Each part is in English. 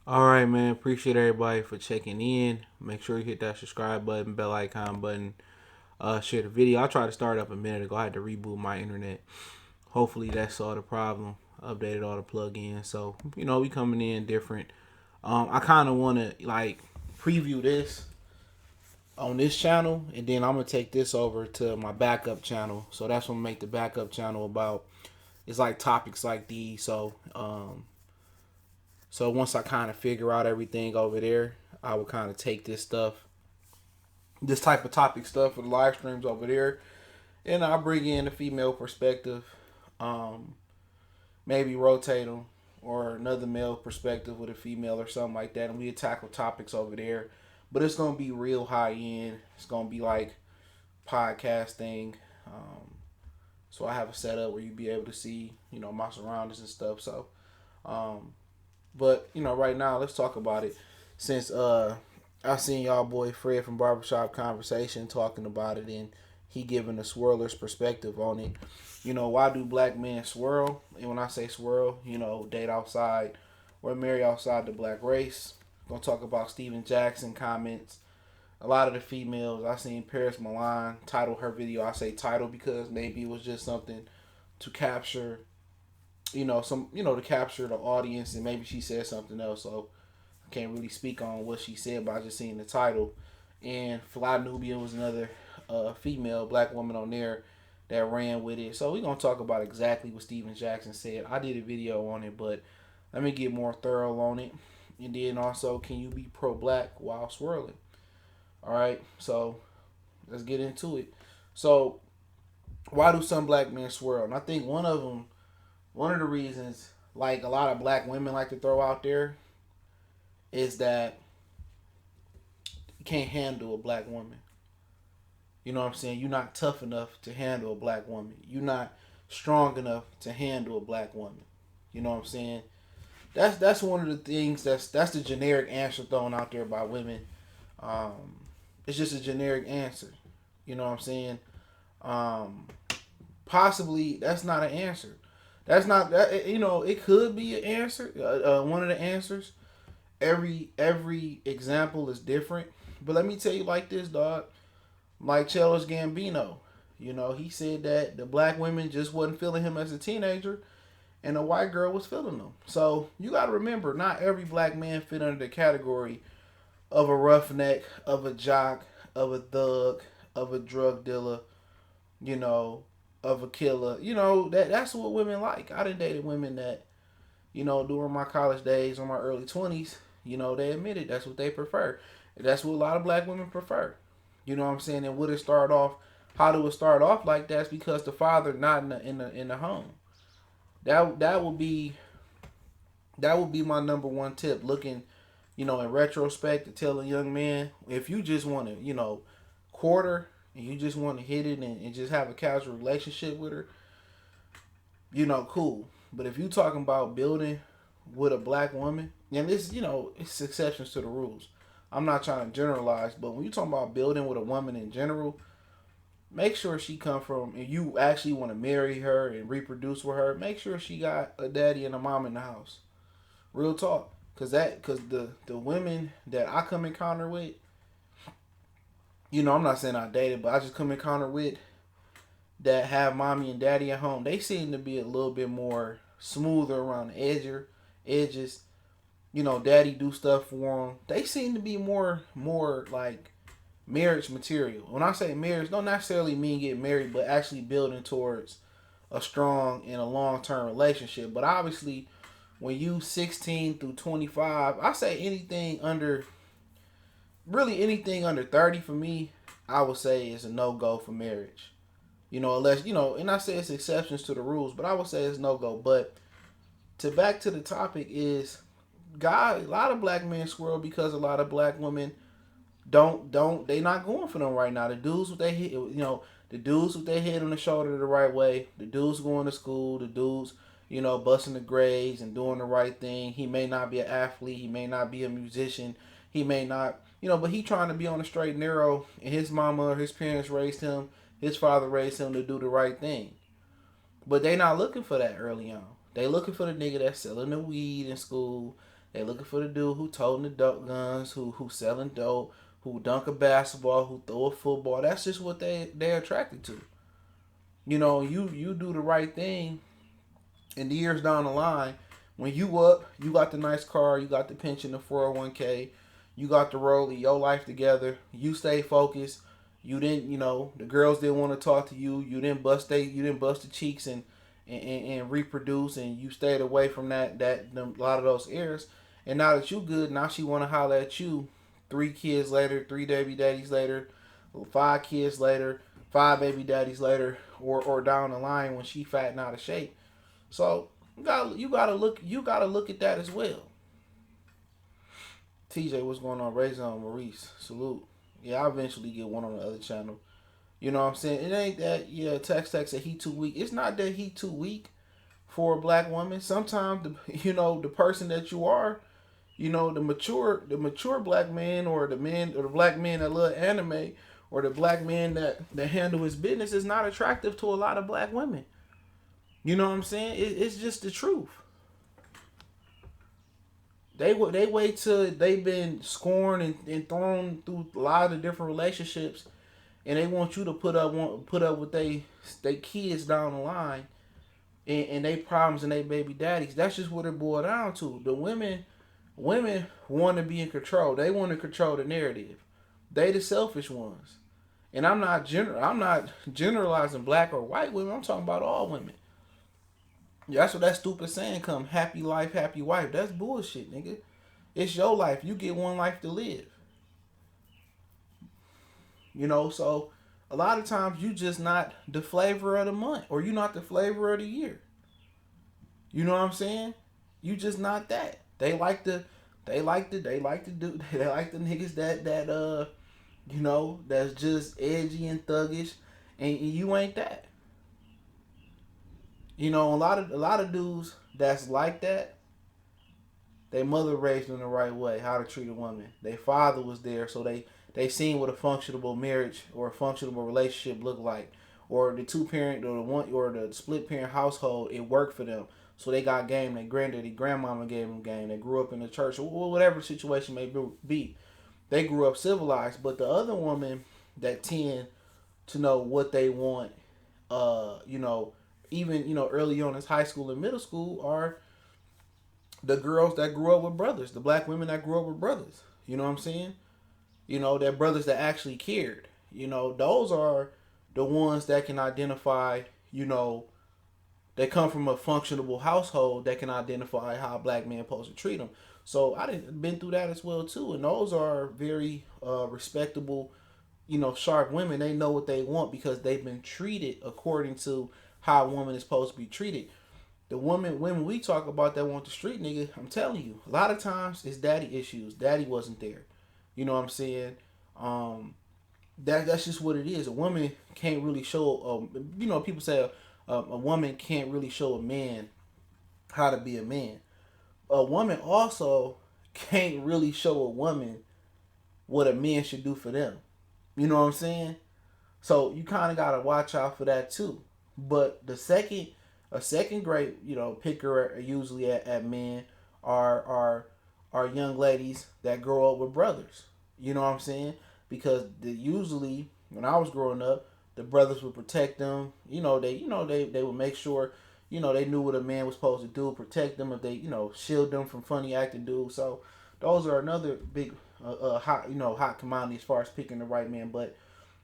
All right, man. Appreciate everybody for checking in. Make sure you hit that subscribe button, bell icon button. Share the video. I tried to start up a minute ago. I had to reboot my internet. Hopefully that solved the problem. Updated all the plugins. So we coming in different. I kind of want to like preview this on this channel, and then I'm gonna take this over to my backup channel. So that's what I'm gonna make the backup channel about. It's like topics like these. So once I kind of figure out everything over there, I will kind of take this type of topic stuff for the live streams over there, and I'll bring in a female perspective, um, maybe rotate them, or another male perspective with a female or something like that, and we tackle topics over there. But it's gonna be real high end. It's gonna be like podcasting. So I have a setup where you be able to see, my surroundings and stuff. So, um, but right now let's talk about it. Since I seen y'all boy Fred from Barbershop Conversation talking about it, and he giving the swirler's perspective on it. Why do black men swirl? And when I say swirl, date outside or marry outside the black race. Gonna talk about Steven Jackson comments. A lot of the females I seen Paris Milan title her video. I say title because maybe it was just something to capture, to capture the audience, and maybe she said something else. So I can't really speak on what she said, but I just seen the title. And Fly Nubia was another female black woman on there that ran with it. So we're gonna talk about exactly what Steven Jackson said. I did a video on it, but let me get more thorough on it. And then also, can you be pro black while swirling? All right, so let's get into it. So why do some black men swirl? And I think one of the reasons, like a lot of black women like to throw out there, is that you can't handle a black woman. You know what I'm saying? You're not tough enough to handle a black woman. You're not strong enough to handle a black woman. You know what I'm saying? That's one of the things that's the generic answer thrown out there by women. Um, it's just a generic answer. You know what I'm saying? Um, Possibly that's not an answer. That's not that. It could be an answer. One of the answers. Every example is different. But let me tell you like this, dog. Like Childish Gambino, he said that the black women just wasn't feeling him as a teenager, and the white girl was feeling him. So you got to remember, not every black man fit under the category of a roughneck, of a jock, of a thug, of a drug dealer, you know, of a killer. That's what women like. I done dated women that, during my college days or my early 20s, they admitted that's what they prefer. That's what a lot of black women prefer. You know what I'm saying? And would it start off? How do it start off like that? It's because the father not in the home. That would be my number one tip. Looking, in retrospect, to tell a young man, if you just want to, quarter, and you just want to hit it and just have a casual relationship with her, cool. But if you talking about building with a black woman, and this, it's exceptions to the rules. I'm not trying to generalize, but when you talking about building with a woman in general, make sure she come from, and you actually want to marry her and reproduce with her. Make sure she got a daddy and a mom in the house. Real talk, cause the women that I come encounter with, I'm not saying I dated, but I just come encounter with that have mommy and daddy at home. They seem to be a little bit more smoother around the edges. Daddy do stuff for them. They seem to be more like marriage material. When I say marriage, don't necessarily mean get married, but actually building towards a strong and a long term relationship. But obviously, when you 16 through 25, I say anything under 30 for me, I would say is a no go for marriage. Unless and I say it's exceptions to the rules, but I would say it's no go. But to back to the topic is, God, a lot of black men swirl because a lot of black women don't they not going for them right now. The dudes with they hit, the dudes with their head on the shoulder the right way, the dudes going to school, the dudes, busting the grades and doing the right thing. He may not be an athlete, he may not be a musician, he may not, but he trying to be on the straight and narrow, and his mama or his parents raised him, his father raised him to do the right thing. But they not looking for that early on. They looking for the nigga that's selling the weed in school. They looking for the dude who toting the dope guns, who selling dope, who dunk a basketball, who throw a football. That's just what they're attracted to. You do the right thing, and the years down the line, when you up, you got the nice car, you got the pension, the 401k, you got the rollie, your life together. You stay focused. You didn't, the girls didn't want to talk to you. You didn't bust the cheeks and reproduce, and you stayed away from a lot of those errors. And now that you good, now she want to holler at you. 3 kids later, 3 baby daddies later, 5 kids later, 5 baby daddies later, or down the line when she fat and out of shape. So you gotta look at that as well. TJ, what's going on? Raison Maurice, salute. Yeah, I'll eventually get one on the other channel. You know what I'm saying? It ain't that, yeah, text that he too weak. It's not that he too weak for a black woman. Sometimes the person that you are, the mature black man, or the black man that love anime, or the black man that handle his business is not attractive to a lot of black women. You know what I'm saying? It's just the truth. They wait till they've been scorned and thrown through a lot of different relationships, and they want you to put up with they kids down the line, and they problems and they baby daddies. That's just what it boiled down to. The women want to be in control. They want to control the narrative. They the selfish ones. And I'm not generalizing black or white women. I'm talking about all women. Yeah, that's what that stupid saying come. Happy life, happy wife. That's bullshit, nigga. It's your life. You get one life to live. So a lot of times you just not the flavor of the month, or you not the flavor of the year. You know what I'm saying? You just not that. They like the niggas that's just edgy and thuggish, and you ain't that. A lot of dudes that's like that, their mother raised them the right way, how to treat a woman. Their father was there, so they seen what a functional marriage or a functional relationship looked like, or the 2 parent or the split parent household. It worked for them, so they got game. Their granddaddy, grandmama gave them game. They grew up in the church, or whatever the situation may be. They grew up civilized. But the other women that tend to know what they want, even early on in high school and middle school, are the girls that grew up with brothers, the black women that grew up with brothers. You know what I'm saying? That brothers that actually cared. Those are the ones that can identify, they come from a functionable household that can identify how a black man supposed to treat them. So I didn't been through that as well too, and those are very respectable, sharp women. They know what they want because they've been treated according to how a woman is supposed to be treated. The women we talk about that want the street nigga, I'm telling you, a lot of times it's daddy issues. Daddy wasn't there. You know what I'm saying? That's just what it is. A woman can't really show. People say a woman can't really show a man how to be a man. A woman also can't really show a woman what a man should do for them. You know what I'm saying? So you kind of gotta watch out for that too. But a second great, picker usually at men are young ladies that grow up with brothers. You know what I'm saying? Because usually when I was growing up, the brothers would protect them. They would make sure, they knew what a man was supposed to do, protect them if they, shield them from funny acting dudes. So those are another big hot commodity as far as picking the right man. But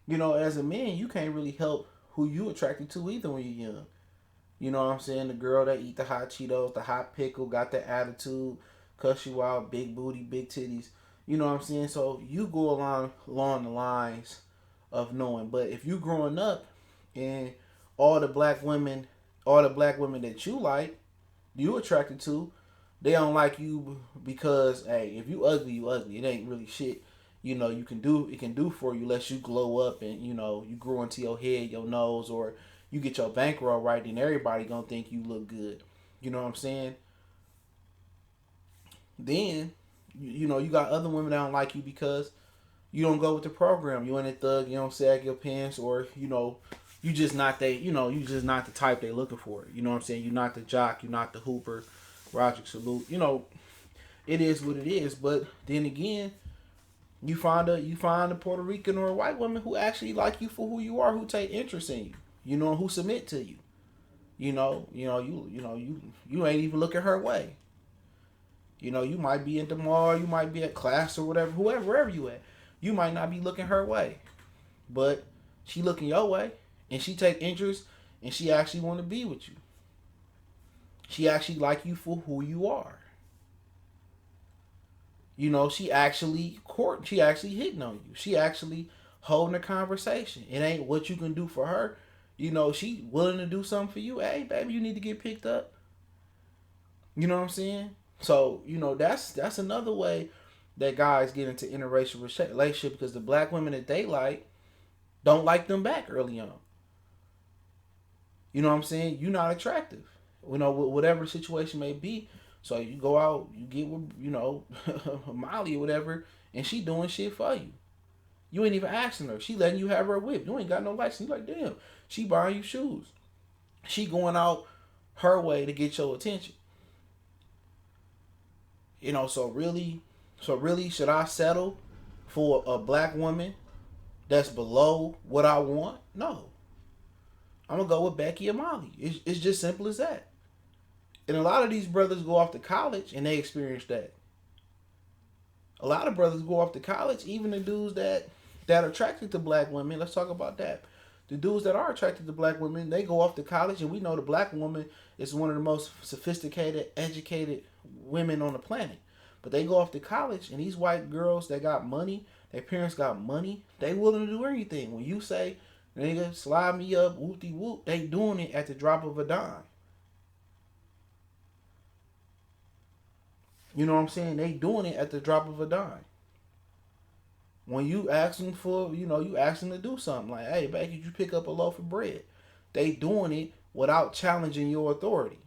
as a man, you can't really help who you attracted to either when you're young. You know what I'm saying? The girl that eat the hot Cheetos, the hot pickle, got the attitude, cuss you out, big booty, big titties. You know what I'm saying? So you go along the lines of knowing. But if you growing up and all the black women that you like, you attracted to, they don't like you because, hey, if you ugly, you ugly. It ain't really shit. It can do for you unless you glow up and you grow into your head, your nose, or you get your bankroll right, then everybody gonna think you look good. You know what I'm saying? Then, you got other women that don't like you because you don't go with the program. You ain't a thug. You don't sag your pants, or you just not you just not the type they looking for. You know what I'm saying? You're not the jock. You're not the hooper. Roger, salute. it is what it is. But then again, you find a Puerto Rican or a white woman who actually like you for who you are, who take interest in you, who submit to you. You ain't even looking her way. You might be in the mall, you might be at class or whatever, wherever you at. You might not be looking her way, but she looking your way, and she take interest, and she actually want to be with you. She actually like you for who you are. She actually she actually hitting on you. She actually holding a conversation. It ain't what you can do for her. She willing to do something for you. Hey, baby, you need to get picked up. You know what I'm saying? So, that's another way that guys get into interracial relationship, because the black women that they like don't like them back early on. You know what I'm saying? You're not attractive. Whatever the situation may be. So you go out, you get with, Molly or whatever, and she doing shit for you. You ain't even asking her. She letting you have her whip. You ain't got no license. You like, damn, she buying you shoes. She going out her way to get your attention. So really, should I settle for a black woman that's below what I want? No. I'm gonna go with Becky or Molly. It's just simple as that. And a lot of these brothers go off to college and they experience that. A lot of brothers go off to college, even the dudes that are attracted to black women. Let's talk about that. The dudes that are attracted to black women, they go off to college, and we know the black woman is one of the most sophisticated, educated women on the planet. But they go off to college, and these white girls that got money, their parents got money, they willing to do anything. When you say, nigga, slide me up, whoop-de-whoop, they doing it at the drop of a dime. You know what I'm saying? They doing it at the drop of a dime. When you ask them for, you ask them to do something like, hey, babe, could you pick up a loaf of bread? They doing it without challenging your authority.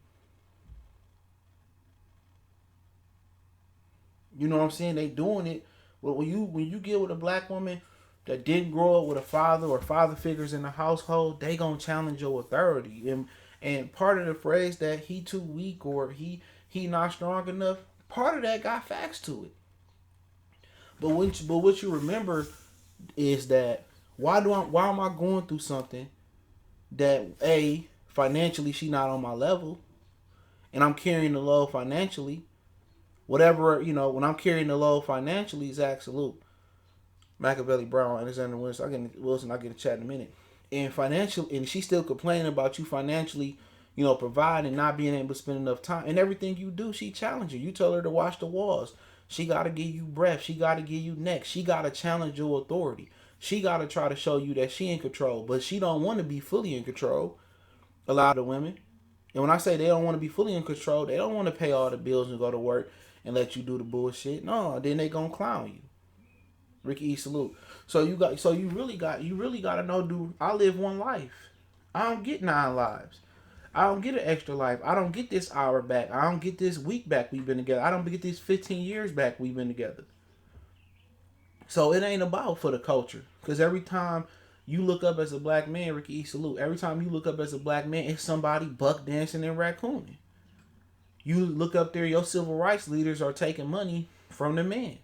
You know what I'm saying? They doing it. But when you get with a black woman that didn't grow up with a father or father figures in the household, they gonna challenge your authority. And part of the phrase that he too weak or he not strong enough, part of that got facts to it. But what you remember is that why am I going through something that financially she not on my level, and I'm carrying the load financially. Whatever, when I'm carrying the load financially is absolute. Machiavelli Brown, Alexander Wilson, I'll get a chat in a minute. And she's still complaining about you financially, providing, not being able to spend enough time. And everything you do, she challenges you. You tell her to wash the walls. She got to give you breath. She got to give you neck. She got to challenge your authority. She got to try to show you that she in control. But she don't want to be fully in control, a lot of women. And when I say they don't want to be fully in control, they don't want to pay all the bills and go to work and let you do the bullshit. No, then they gonna clown you. Ricky E. Salute. So you really got to know, dude, I live one life. I don't get 9 lives. I don't get an extra life. I don't get this hour back. I don't get this week back we've been together. I don't get these 15 years back we've been together. So it ain't about for the culture. Because every time you look up as a black man, Ricky E. Salute, every time you look up as a black man, it's somebody buck dancing and raccooning. You look up there, your civil rights leaders are taking money from the men.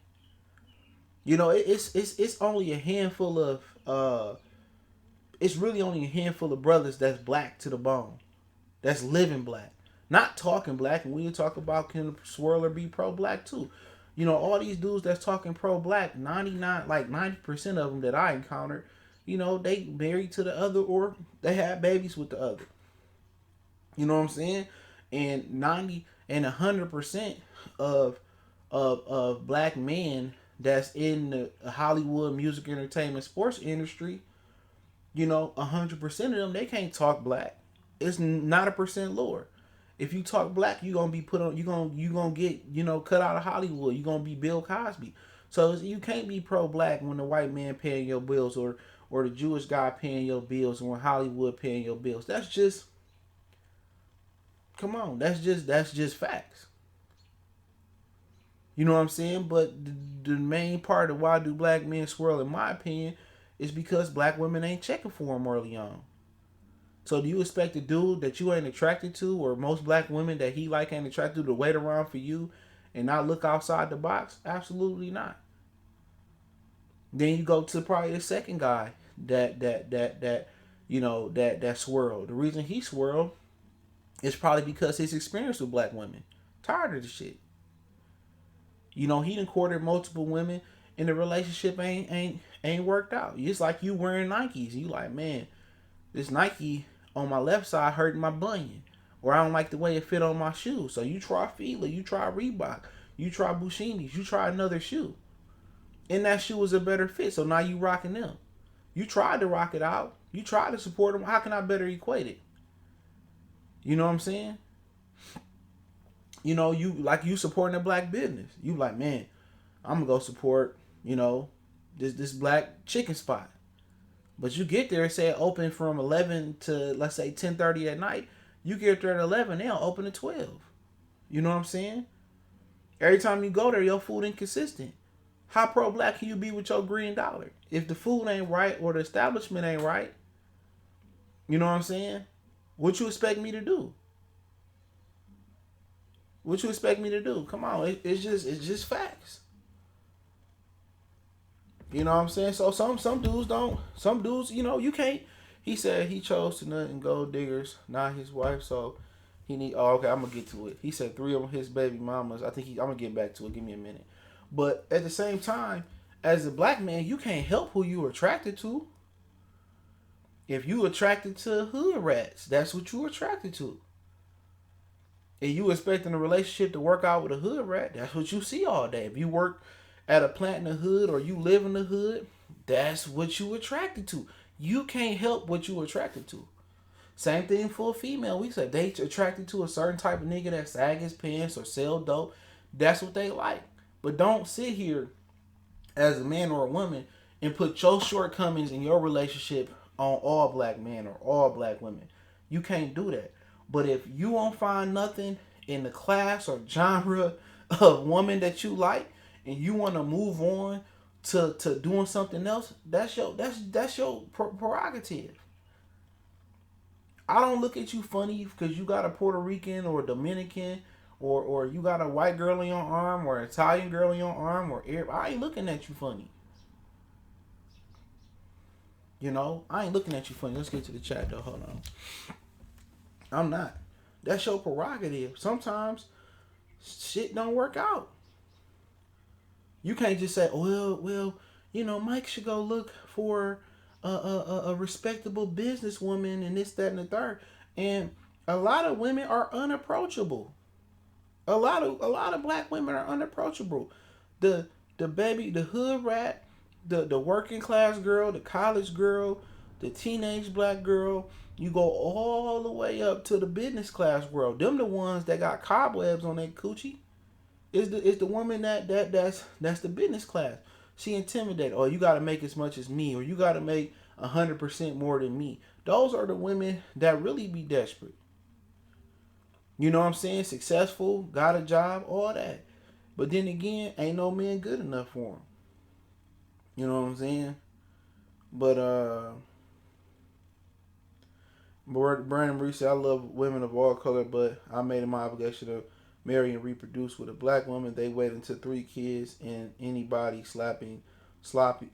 It's only a handful of it's really only a handful of brothers that's black to the bone. That's living black. Not talking black, and we talk about can Swirl or be pro-black too. All these dudes that's talking pro-black, 90% of them that I encountered, they married to the other or they had babies with the other. You know what I'm saying? And 90 and 100% of black men that's in the Hollywood music, entertainment, sports industry, 100% of them, they can't talk black. It's not a percent lower. If you talk black, you're gonna be put on. You gonna get cut out of Hollywood. You're gonna be Bill Cosby. So you can't be pro-black when the white man paying your bills or the Jewish guy paying your bills or when Hollywood paying your bills. That's just, come on. That's just facts. You know what I'm saying? But the main part of why do black men swirl, in my opinion, is because black women ain't checking for them early on. So do you expect a dude that you ain't attracted to, or most black women that he like ain't attracted to wait around for you and not look outside the box? Absolutely not. Then you go to probably the second guy that swirled. The reason he swirled is probably because his experience with black women. Tired of the shit. He done courted multiple women and the relationship ain't worked out. It's like you wearing Nikes. You like, man, this Nike on my left side hurting my bunion. Or I don't like the way it fit on my shoe. So you try Fila, you try Reebok, you try Bushinis, you try another shoe. And that shoe was a better fit. So now you rocking them. You tried to rock it out. You tried to support them. How can I better equate it? You know what I'm saying? You supporting a black business. You like, man, I'm gonna go support, this black chicken spot. But you get there and say it open from 11 to, let's say, 10:30 at night. You get there at 11, they'll open at 12. You know what I'm saying? Every time you go there, your food inconsistent. How pro-black can you be with your green dollar? If the food ain't right or the establishment ain't right, you know what I'm saying? What you expect me to do? What you expect me to do? Come on, it's just facts. You know what I'm saying? So some dudes don't. Some dudes, you can't. He said he chose to nut and gold diggers, not his wife. So he need. Oh, okay. I'm gonna get to it. He said 3 of his baby mamas. I think I'm gonna get back to it. Give me a minute. But at the same time, as a black man, you can't help who you attracted to. If you attracted to hood rats, that's what you attracted to. And you expecting a relationship to work out with a hood rat, that's what you see all day. If you work at a plant in the hood or you live in the hood, that's what you attracted to. You can't help what you attracted to. Same thing for a female. We said they attracted to a certain type of nigga that sag his pants or sell dope. That's what they like. But don't sit here as a man or a woman and put your shortcomings in your relationship on all black men or all black women. You can't do that. But if you won't find nothing in the class or genre of woman that you like, and you want to move on to doing something else, that's your prerogative. I don't look at you funny because you got a Puerto Rican or a Dominican or you got a white girl in your arm or an Italian girl in your arm or Arab. I ain't looking at you funny. I ain't looking at you funny. Let's get to the chat though. Hold on. I'm not. That's your prerogative. Sometimes shit don't work out. You can't just say, well, Mike should go look for a respectable businesswoman and this, that, and the third. And a lot of women are unapproachable. A lot of black women are unapproachable. The hood rat, the working class girl, the college girl, the teenage black girl. You go all the way up to the business class world. Them the ones that got cobwebs on their coochie. Is the woman that's the business class. She intimidated. Oh, you got to make as much as me, or you got to make 100% more than me. Those are the women that really be desperate. You know what I'm saying? Successful, got a job, all that. But then again, ain't no man good enough for them. You know what I'm saying? But Brandon Reese said, I love women of all color, but I made it my obligation to marry and reproduce with a black woman. They wait until 3 kids and anybody sloppy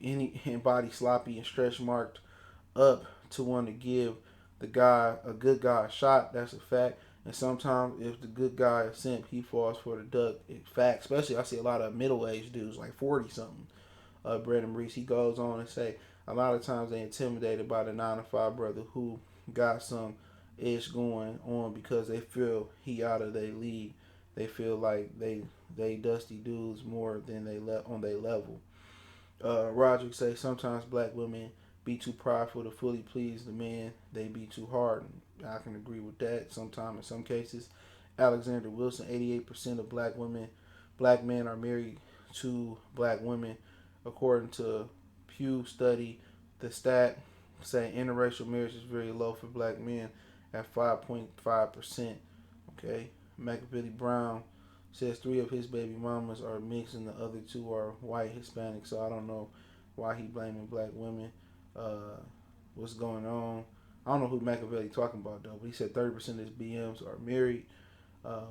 and stretch marked up to want to give the guy a good guy a shot. That's a fact. And sometimes if the good guy is simp, he falls for the duck. It's fact. Especially I see a lot of middle-aged dudes like 40 something. Brandon Reese, he goes on and say a lot of times they intimidated by the 9-to-5 brother who got some edge going on because they feel he out of their league. They feel like they dusty dudes more than they on their level. Roderick say sometimes black women be too prideful to fully please the man. They be too hard. I can agree with that. Sometimes in some cases, Alexander Wilson, 88% of black men are married to black women, according to Pew study. The stat say interracial marriage is very low for black men at 5.5%. Okay, Machiavelli Brown says 3 of his baby mamas are mixed and the other 2 are white Hispanic. So I don't know why he blaming black women. What's going on? I don't know who Machiavelli talking about though, but he said 30% of his BMs are married.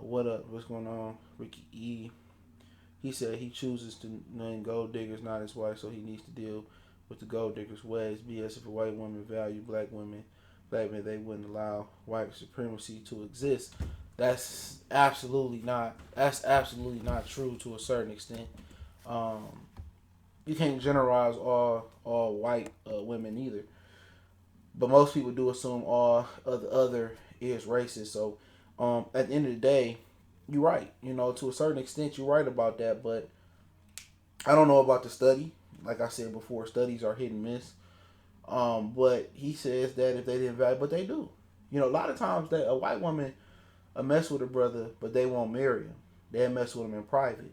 What up? What's going on? Ricky E. He said he chooses to name gold diggers not his wife, so he needs to deal with the gold diggers' ways. BS, if a white woman valued black men, they wouldn't allow white supremacy to exist. That's absolutely not. That's absolutely not true to a certain extent. Um, you can't generalize all white women either. But most people do assume all of the other is racist. So at the end of the day, you're right. You know, to a certain extent, you're right about that. But I don't know about the study. Like I said before, studies are hit and miss. But he says that if they didn't value, but they do. You know, a lot of times that a white woman will mess with a brother, but they won't marry him. They'll mess with him in private.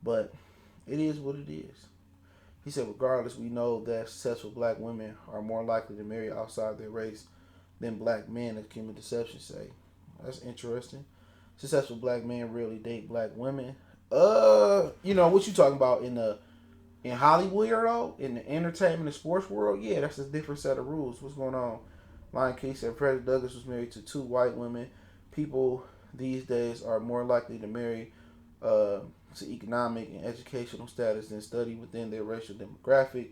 But it is what it is. He said, regardless, we know that successful black women are more likely to marry outside their race than black men, as Human Deception say. That's interesting. Successful black men rarely date black women. You know what you talking about in Hollywood though, in the entertainment and sports world? Yeah, that's a different set of rules. What's going on? Lion King said Frederick Douglass was married to 2 white women. People these days are more likely to marry to economic and educational status than study within their racial demographic.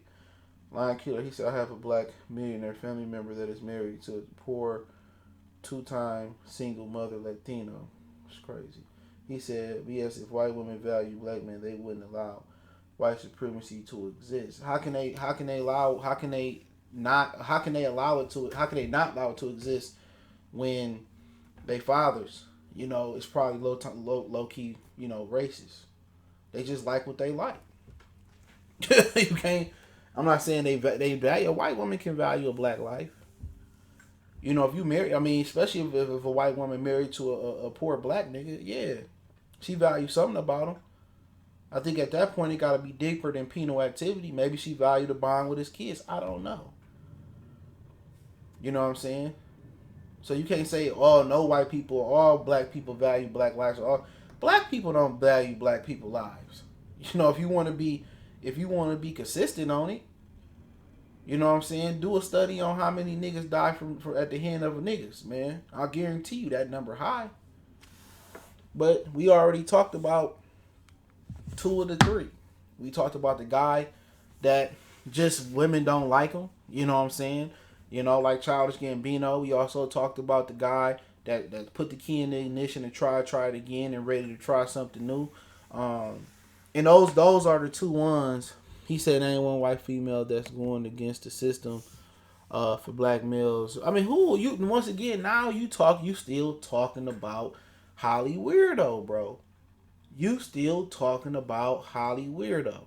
Lion Killer, he said, I have a black millionaire family member that is married to a poor 2-time single mother Latino. It's crazy. He said, yes, if white women value black men, they wouldn't allow white supremacy to exist. How can they not allow it to exist when they fathers, you know, it's probably low key, you know, racist. They just like what they like. You can't. I'm not saying they value a white woman can value a black life. You know, if you marry, I mean, especially if a white woman married to a poor black nigga, yeah, she values something about him. I think at that point it got to be deeper than penal activity. Maybe she valued the bond with his kids. I don't know. You know what I'm saying? So you can't say, oh, no white people, all black people value black lives. All black people don't value black people's lives. You know, if you want to be consistent on it, you know what I'm saying? Do a study on how many niggas die from at the hand of a niggas, man. I'll guarantee you that number high. But we already talked about 2 of the 3. We talked about the guy that just women don't like him. You know what I'm saying? You know, like Childish Gambino. We also talked about the guy that put the key in the ignition and try it again and ready to try something new. And those are the 2 ones. He said ain't one white female that's going against the system for black males. I mean, who you once again now you still talking about Holly Weirdo, bro. You still talking about Holly Weirdo.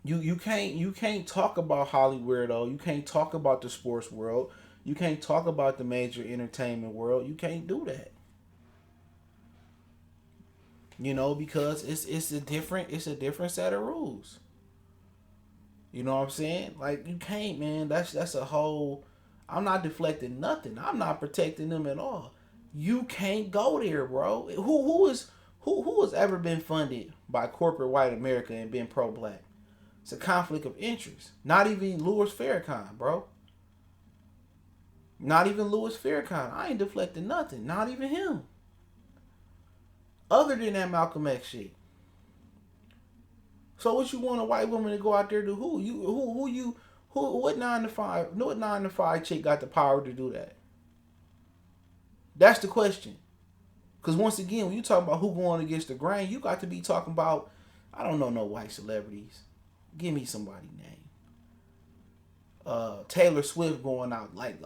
You can't talk about Holly Weirdo. You can't talk about the sports world. You can't talk about the major entertainment world. You can't do that. You know, because it's a different set of rules. You know what I'm saying? Like you can't, man. That's a whole. I'm not deflecting nothing. I'm not protecting them at all. You can't go there, bro. Who has ever been funded by corporate white America and been pro black? It's a conflict of interest. Not even Louis Farrakhan, bro. Not even Louis Farrakhan. I ain't deflecting nothing. Not even him. Other than that Malcolm X shit. So what you want a white woman to go out there to do? What 9 to 5 chick got the power to do that? That's the question. Because once again, when you talk about who going against the grain, you got to be talking about, I don't know no white celebrities. Give me somebody's name. Taylor Swift going out like,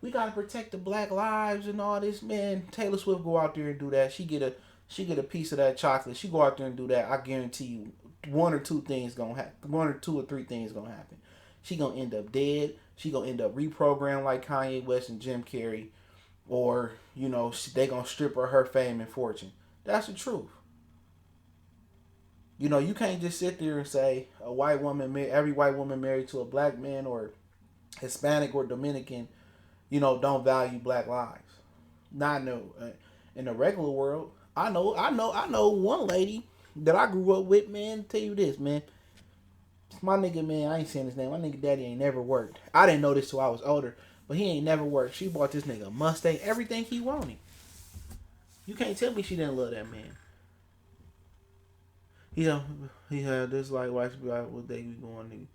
we gotta protect the black lives and all this, man. Taylor Swift go out there and do that. She get a piece of that chocolate. She go out there and do that. I guarantee you, 1 or 2 things gonna happen. 1 or 2 or 3 things gonna happen. She gonna end up dead. She gonna end up reprogrammed like Kanye West and Jim Carrey, or you know they gonna strip her fame and fortune. That's the truth. You know, you can't just sit there and say every white woman married to a black man or Hispanic or Dominican, you know, don't value black lives. Not in the regular world. I know one lady that I grew up with, man. Tell you this, man. My nigga, man, I ain't saying his name. My nigga daddy ain't never worked. I didn't know this till I was older, but he ain't never worked. She bought this nigga a Mustang, everything he wanted. You can't tell me she didn't love that man. Yeah, he had this like whites be like, what they be going to.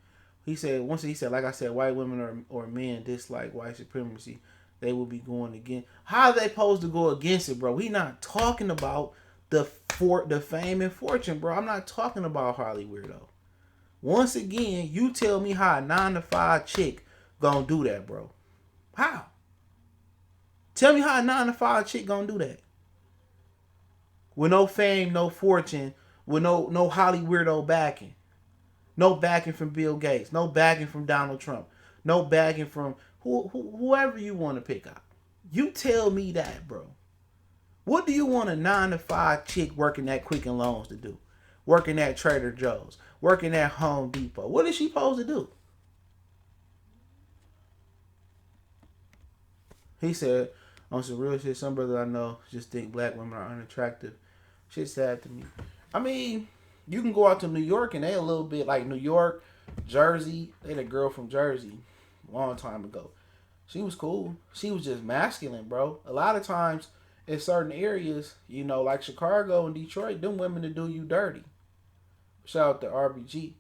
He said, like I said, white women or men dislike white supremacy, they will be going against. How are they supposed to go against it, bro? We not talking about the fame and fortune, bro. I'm not talking about Harley Weirdo. Once again, you tell me how a 9 to 5 chick gonna do that, bro. How? Tell me how a 9 to 5 chick gonna do that. With no fame, no fortune, with no Holly Weirdo backing. No backing from Bill Gates. No backing from Donald Trump. No backing from whoever you want to pick up. You tell me that, bro. What do you want a 9 to 5 chick working at Quicken Loans to do? Working at Trader Joe's. Working at Home Depot. What is she supposed to do? He said, on some real shit, some brothers I know just think black women are unattractive. Shit's sad to me. I mean, you can go out to New York and they a little bit like New York, Jersey. They had a girl from Jersey a long time ago. She was cool. She was just masculine, bro. A lot of times in certain areas, you know, like Chicago and Detroit, them women to do you dirty. Shout out to RBG.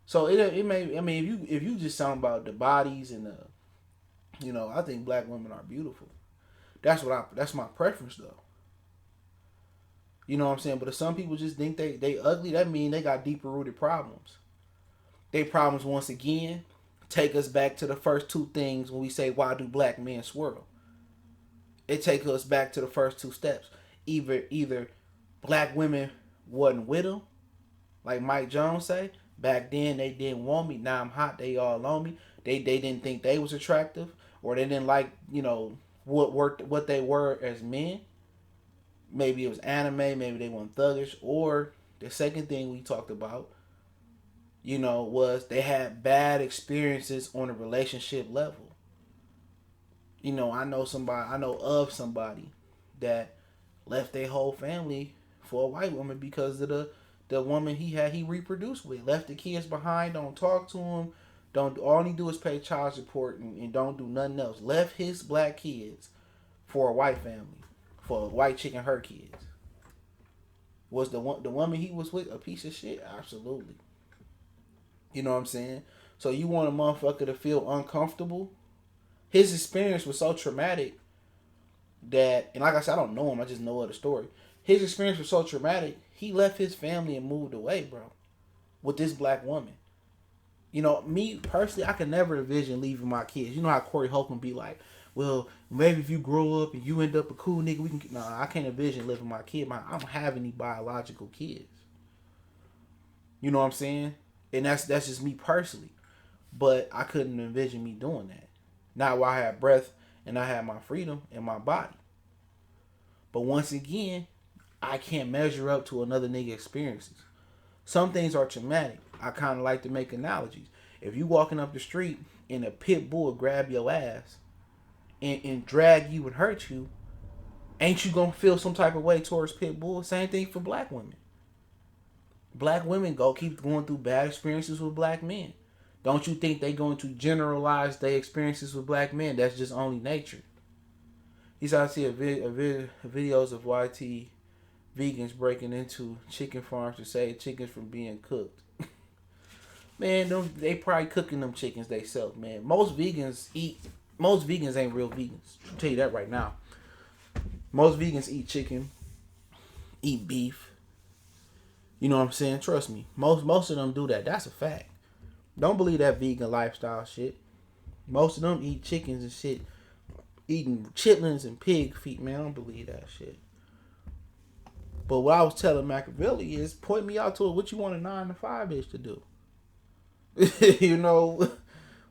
So it may, I mean, if you just talking about the bodies and the, you know, I think black women are beautiful. That's my preference though. You know what I'm saying? But if some people just think they ugly, that mean they got deeper rooted problems. They problems once again take us back to the first two things when we say why do black men swirl? It takes us back to the first two steps. Either black women wasn't with them, like Mike Jones say. Back then they didn't want me. Now I'm hot. They all on me. They didn't think they was attractive, or they didn't like, you know, what they were as men. Maybe it was anime. Maybe they weren't thuggish. Or the second thing we talked about, you know, was they had bad experiences on a relationship level. You know, I know of somebody that left their whole family for a white woman because of the woman he reproduced with. Left the kids behind, don't talk to him, don't all he do is pay child support and don't do nothing else. Left his black kids for a white family, for a white chick and her kids. Was the woman he was with a piece of shit? Absolutely. You know what I'm saying? So you want a motherfucker to feel uncomfortable? His experience was so traumatic that, and like I said, I don't know him. I just know of the story. His experience was so traumatic, he left his family and moved away, bro, with this black woman. You know, me personally, I can never envision leaving my kids. You know how Corey Holcomb be like, well, maybe if you grow up and you end up a cool nigga, we can. Nah, I can't envision living my kid. I don't have any biological kids. You know what I'm saying? And that's just me personally. But I couldn't envision me doing that. Now I have breath and I have my freedom in my body. But once again, I can't measure up to another nigga experiences. Some things are traumatic. I kind of like to make analogies. If you walking up the street and a pit bull grab your ass and drag you and hurt you, ain't you gonna feel some type of way towards pit bull? Same thing for black women. Black women keep going through bad experiences with black men. Don't you think they going to generalize their experiences with black men? That's just only nature. You saw I see videos of YT vegans breaking into chicken farms to save chickens from being cooked. Man, they probably cooking them chickens themselves, man. Most vegans ain't real vegans. I'll tell you that right now. Most vegans eat chicken, eat beef. You know what I'm saying? Trust me. Most of them do that. That's a fact. Don't believe that vegan lifestyle shit. Most of them eat chickens and shit. Eating chitlins and pig feet, man. I don't believe that shit. But what I was telling Machiavelli is point me out to what you want a 9 to 5 bitch to do. You know,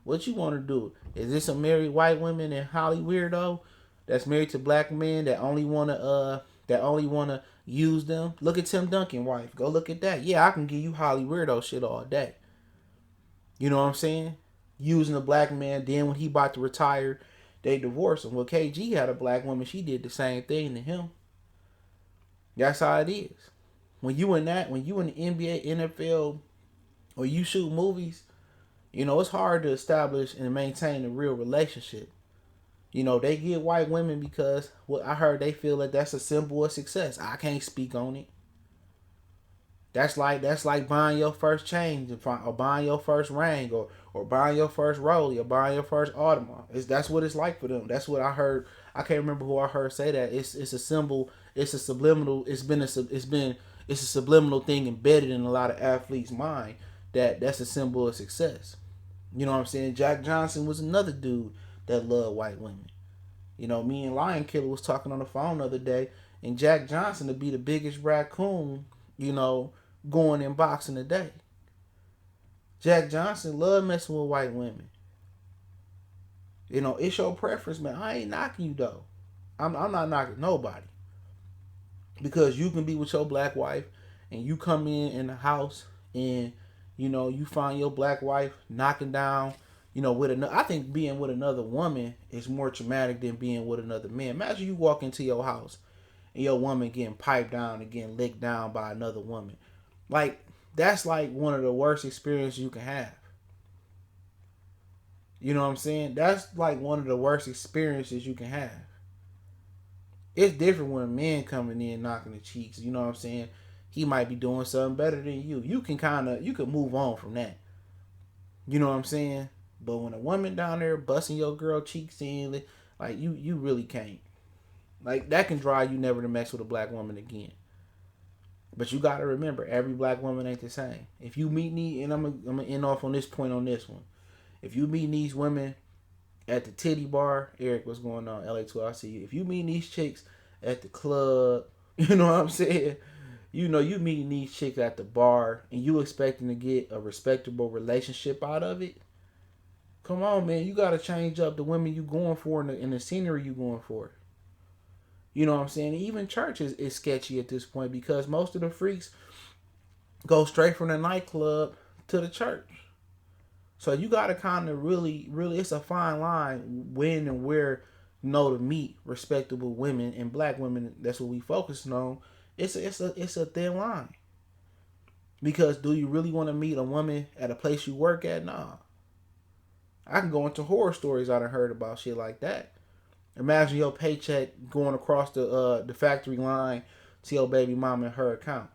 what you want to do. Is this a married white woman and Holly Weirdo that's married to black men that only wanna use them? Look at Tim Duncan wife. Go look at that. Yeah, I can give you Holly Weirdo shit all day. You know what I'm saying? Using a black man, then when he about to retire, they divorce him. Well, KG had a black woman, she did the same thing to him. That's how it is. When you in the NBA, NFL, or you shoot movies, you know, it's hard to establish and maintain a real relationship. You know, they get white women because I heard they feel that that's a symbol of success. I can't speak on it. That's like buying your first chain, or buying your first ring, or buying your first rollie, or buying your first Audemars. That's what it's like for them. That's what I heard. I can't remember who I heard say that. It's a symbol. It's a subliminal. It's a subliminal thing embedded in a lot of athletes' mind that's a symbol of success. You know what I'm saying? Jack Johnson was another dude that loved white women. You know, me and Lion Killer was talking on the phone the other day, and Jack Johnson to be the biggest raccoon, you know, going in boxing today. Jack Johnson loved messing with white women. You know, it's your preference, man. I ain't knocking you though. I'm not knocking nobody, because you can be with your black wife, and you come in the house, and you know you find your black wife knocking down, you know, with another. I think being with another woman is more traumatic than being with another man. Imagine you walk into your house and your woman getting piped down and getting licked down by another woman. Like, that's like one of the worst experiences you can have. You know what I'm saying? That's like one of the worst experiences you can have. It's different when a man coming in knocking the cheeks. You know what I'm saying? He might be doing something better than you. You can move on from that. You know what I'm saying? But when a woman down there busting your girl cheeks in, like, you really can't. Like, that can drive you never to mess with a black woman again. But you gotta remember, every black woman ain't the same. If you meet these, and I'm gonna end off on this point on this one. If you meet these women at the titty bar, Eric, what's going on? LA12, I see you. If you meet these chicks at the club, you know what I'm saying? You know, you meeting these chicks at the bar and you expecting to get a respectable relationship out of it. Come on, man. You got to change up the women you going for and the scenery you going for. You know what I'm saying? Even church is sketchy at this point, because most of the freaks go straight from the nightclub to the church. So you got to kind of really, really, it's a fine line when and where, you know, to meet respectable women and black women. That's what we focusing on. It's a thin line. Because do you really want to meet a woman at a place you work at? Nah. I can go into horror stories I done heard about shit like that. Imagine your paycheck going across the factory line to your baby mama and her account.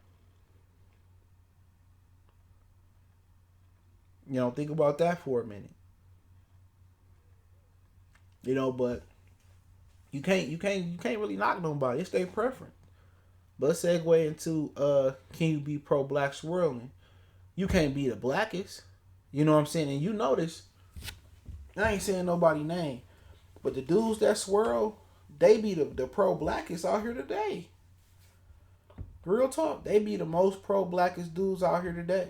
You know, think about that for a minute. You know, but you can't really knock nobody. It's their preference. But let's segue into can you be pro black swirling? You can't be the blackest. You know what I'm saying? And you notice, I ain't saying nobody name, but the dudes that swirl, they be the pro blackest out here today. Real talk. They be the most pro blackest dudes out here today.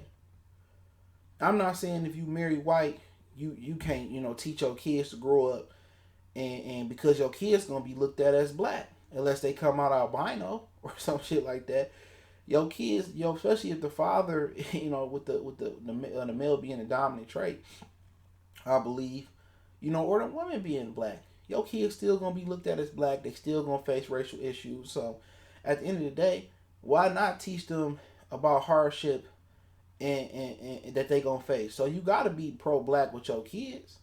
I'm not saying if you marry white, you can't, you know, teach your kids to grow up, and because your kids gonna be looked at as black unless they come out albino or some shit like that. Your kids, you know, especially if the father, you know, with the male being a dominant trait, I believe, you know, or the woman being black, your kids still gonna be looked at as black. They still gonna face racial issues. So, at the end of the day, why not teach them about hardship and that they gonna face? So you gotta be pro black with your kids,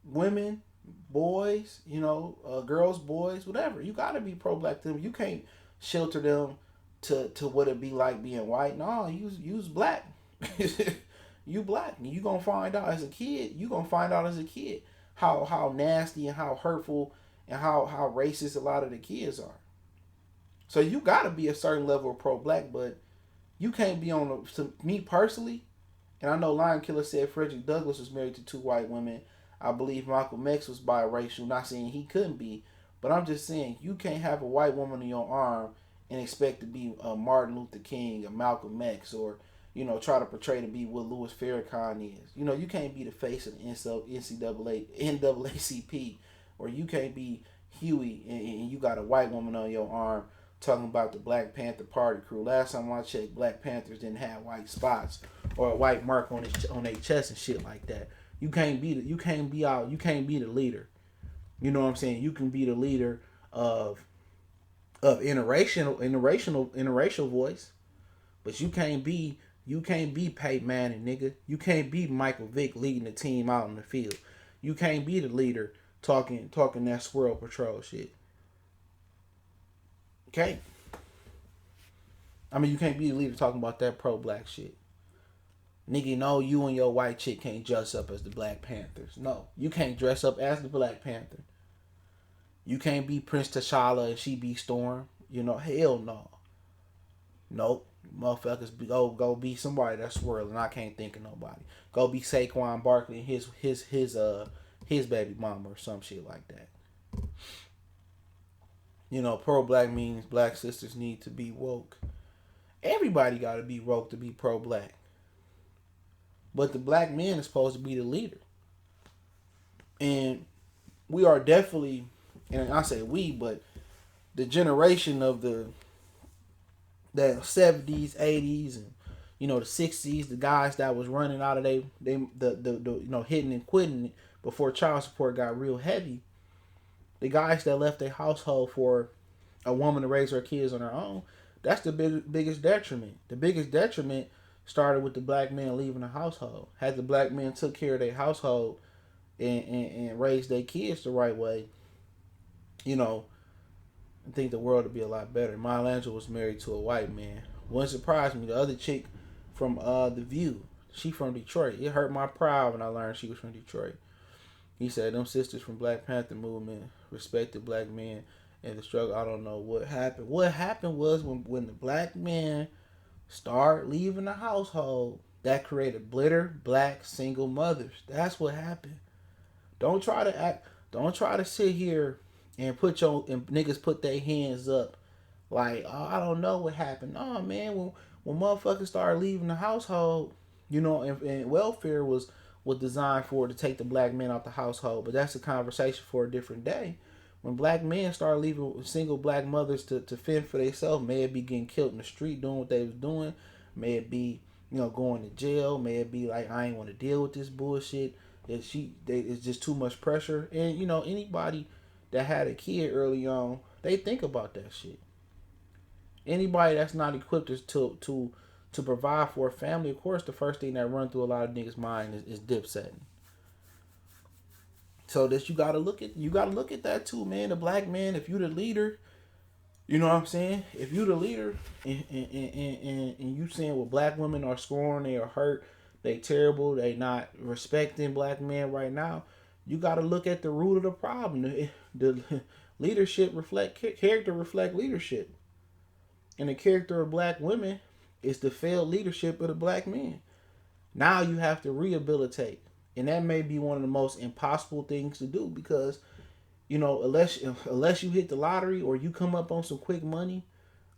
women, boys, you know, girls, boys, whatever. You gotta be pro black to them. You can't shelter them to what it be like being white. No, use black. You black, and you gonna find out as a kid. You gonna find out as a kid how nasty and how hurtful and how racist a lot of the kids are. So you gotta be a certain level of pro black, but you can't be on me personally. And I know Lion Killer said Frederick Douglass was married to two white women. I believe Malcolm X was biracial. Not saying he couldn't be, but I'm just saying you can't have a white woman in your arm and expect to be a Martin Luther King, a Malcolm X, or, you know, try to portray to be what Louis Farrakhan is. You know, you can't be the face of the NAACP, or you can't be Huey and you got a white woman on your arm talking about the Black Panther Party crew. Last time I checked, Black Panthers didn't have white spots or a white mark on their chest and shit like that. You can't be the leader. You know what I'm saying? You can be the leader of interracial voice, but you can't be Peyton Manning, nigga. You can't be Michael Vick leading the team out in the field. You can't be the leader talking that swirl patrol shit. Okay. I mean, you can't be the leader talking about that pro-black shit. Nigga, no, you and your white chick can't dress up as the Black Panthers. No, you can't dress up as the Black Panther. You can't be Prince T'Challa and she be Storm. You know, hell no. Nope. Motherfuckers go be somebody that's swirling. I can't think of nobody. Go be Saquon Barkley and his baby mama or some shit like that. You know, pro black means black sisters need to be woke. Everybody gotta be woke to be pro black. But the black man is supposed to be the leader. And we are definitely, and I say we, but the generation of the 70s, 80s, and the 60s, the guys that was running out of the hitting and quitting it before child support got real heavy. The guys that left their household for a woman to raise her kids on her own, that's the biggest detriment. The biggest detriment started with the black man leaving the household. Had the black man took care of their household and raised their kids the right way, I think the world would be a lot better. Maya Angelou was married to a white man. Wouldn't surprise me. The other chick from The View, she from Detroit. It hurt my pride when I learned she was from Detroit. He said them sisters from Black Panther movement respected black men and the struggle. I don't know what happened. What happened was when the black men started leaving the household, that created bitter black single mothers. That's what happened. Don't try to sit here and niggas put their hands up like, oh, I don't know what happened. Oh man, when motherfuckers started leaving the household, and welfare was designed for to take the black man out the household. But that's a conversation for a different day. When black men started leaving single black mothers to fend for themselves, may it be getting killed in the street doing what they was doing, may it be going to jail, may it be like, I ain't want to deal with this bullshit. It's just too much pressure. And anybody that had a kid early on, they think about that shit. Anybody that's not equipped to provide for a family, of course, the first thing that run through a lot of niggas' mind is dip setting. So that you gotta look at that too, man. The black man, if you the leader, you know what I'm saying? If you the leader and you saying what black women are scorned, they are hurt, they terrible, they not respecting black men right now, you gotta look at the root of the problem. The leadership character reflect leadership. And the character of black women is the failed leadership of the black men. Now you have to rehabilitate. And that may be one of the most impossible things to do because, unless you hit the lottery or you come up on some quick money,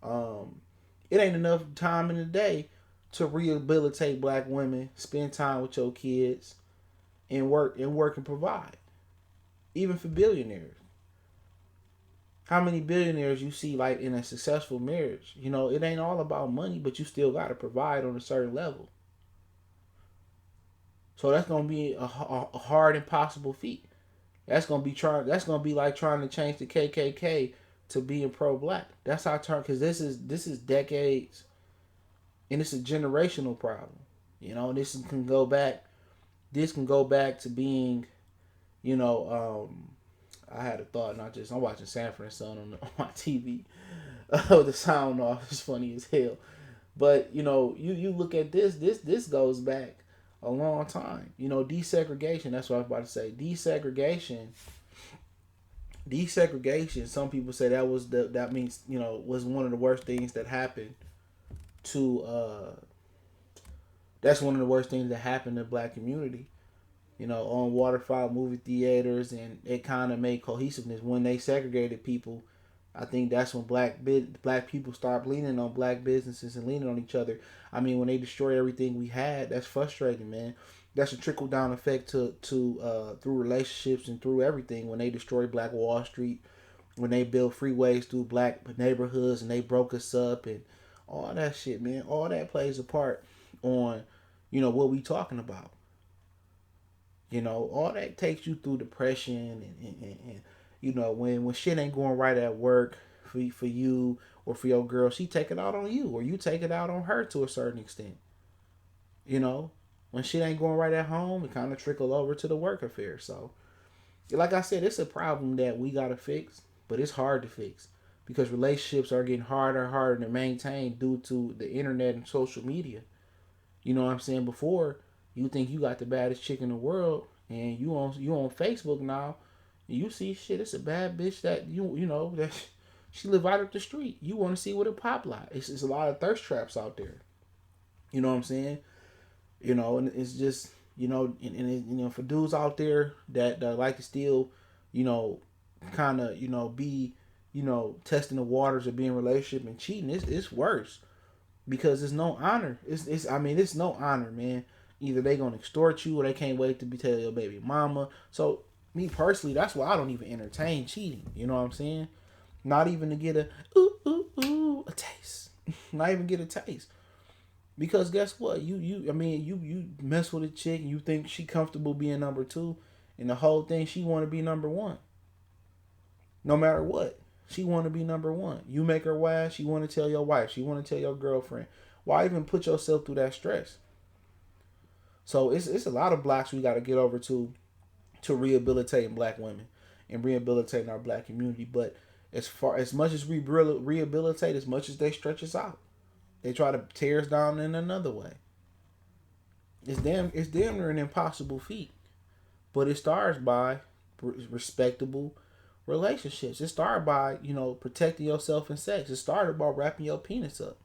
it ain't enough time in the day to rehabilitate black women, spend time with your kids, and work and provide. Even for billionaires. How many billionaires you see like in a successful marriage? It ain't all about money, but you still got to provide on a certain level. So that's gonna be a hard, impossible feat. That's gonna be like trying to change the KKK to being pro-black. That's how because this is decades, and it's a generational problem. This can go back. This can go back to being, I had a thought, I'm watching Sanford and Son on my TV. The sound off is funny as hell. But you look at this goes back a long time. Desegregation, that's what I was about to say. Desegregation, some people say that means, was one of the worst things that happened to that's one of the worst things that happened to the black community. On waterfowl movie theaters, and it kind of made cohesiveness. When they segregated people, I think that's when black people start leaning on black businesses and leaning on each other. I mean, when they destroy everything we had, that's frustrating, man. That's a trickle down effect to through relationships and through everything. When they destroy Black Wall Street, when they build freeways through black neighborhoods and they broke us up and all that shit, man. All that plays a part on, what we talking about. All that takes you through depression and when shit ain't going right at work for you or for your girl, she take it out on you or you take it out on her to a certain extent. When shit ain't going right at home, it kind of trickle over to the work affair. So, like I said, it's a problem that we got to fix, but it's hard to fix. because relationships are getting harder and harder to maintain due to the internet and social media. You know what I'm saying? Before, you think you got the baddest chick in the world, and you on Facebook now, and you see shit. It's a bad bitch that you know that she live right up the street. You want to see what it pop like. It's a lot of thirst traps out there. You know what I'm saying? And it's just for dudes out there that like to still, you know, kind of be testing the waters of being in a relationship and cheating. It's worse because it's no honor. It's no honor, man. Either they gonna extort you or they can't wait to be tell your baby mama. So me personally, that's why I don't even entertain cheating. You know what I'm saying? Not even to get a a taste. Not even get a taste. Because guess what? You mess with a chick and you think she comfortable being number two, and the whole thing she want to be number one. No matter what, she want to be number one. You make her wild, she want to tell your wife, she want to tell your girlfriend. Why even put yourself through that stress? So it's a lot of blocks we got to get over to rehabilitating black women and rehabilitating our black community. But as much as we rehabilitate, as much as they stretch us out, they try to tear us down in another way. It's damn near an impossible feat. But it starts by respectable relationships. It started by protecting yourself in sex. It started by wrapping your penis up.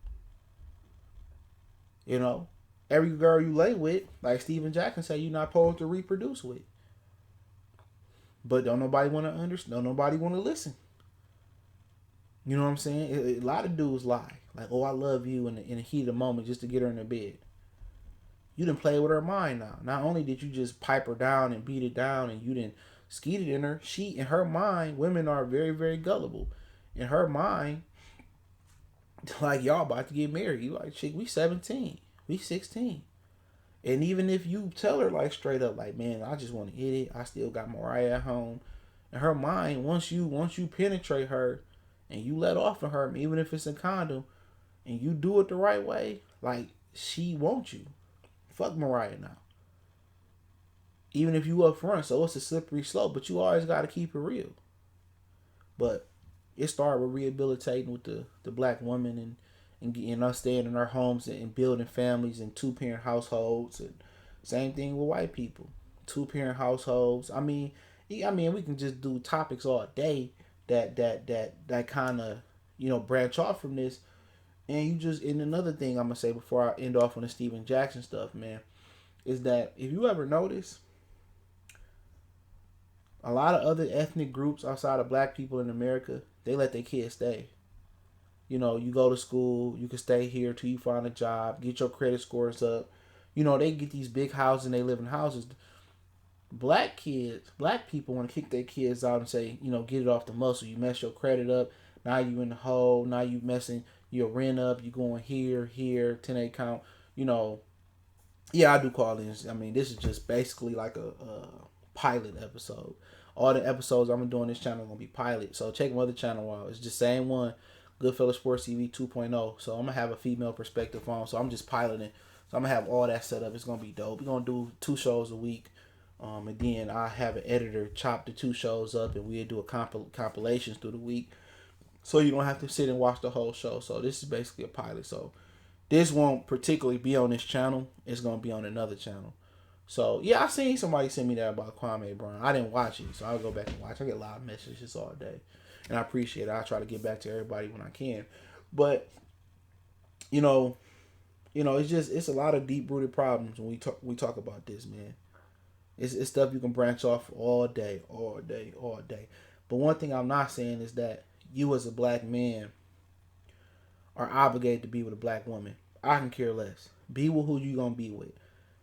You know, every girl you lay with, like Steven Jackson say, you're not supposed to reproduce with. But don't nobody want to understand. Don't nobody want to listen. You know what I'm saying? A lot of dudes lie. Like, oh, I love you in the heat of the moment just to get her in the bed. You didn't play with her mind now. Not only did you just pipe her down and beat it down and you didn't skeet it in her, in her mind, women are very, very gullible. In her mind, like y'all about to get married. You like, chick, we 17. We 16. And even if you tell her like straight up, like, man, I just want to hit it. I still got Mariah at home. In her mind, once you penetrate her and you let off of her, even if it's a condom, and you do it the right way, like she wants you. Fuck Mariah now. Even if you up front, so it's a slippery slope, but you always got to keep it real. But it started with rehabilitating with the black woman and us staying in our homes and building families and 2-parent households, and same thing with white people, 2-parent households. We can just do topics all day that kind of branch off from this. And another thing I'm gonna say before I end off on the Steven Jackson stuff, man, is that if you ever notice, a lot of other ethnic groups outside of black people in America, they let their kids stay. You go to school, you can stay here till you find a job, get your credit scores up. They get these big houses and they live in houses. Black people want to kick their kids out and say, get it off the muscle. You mess your credit up, now you in the hole, now you messing your rent up, you going here, 10 count. Yeah, I do call in. This is just basically like a pilot episode. All the episodes I'm doing this channel are gonna be pilot. So check my other channel out. It's just same one, Goodfella Sports TV 2.0. So I'm gonna have a female perspective on. So I'm just piloting. So I'm gonna have all that set up. It's gonna be dope. We're gonna do 2 shows a week. And then I have an editor chop the 2 shows up, and we'll do a compilations through the week, so you don't have to sit and watch the whole show. So this is basically a pilot. So this won't particularly be on this channel. It's gonna be on another channel. So yeah, I seen somebody send me that about Kwame Brown. I didn't watch it, so I'll go back and watch. I get a lot of messages all day, and I appreciate it. I try to get back to everybody when I can, but it's a lot of deep rooted problems when we talk about this, man. It's stuff you can branch off all day, all day, all day. But one thing I'm not saying is that you as a black man are obligated to be with a black woman. I can care less. Be with who you gonna be with.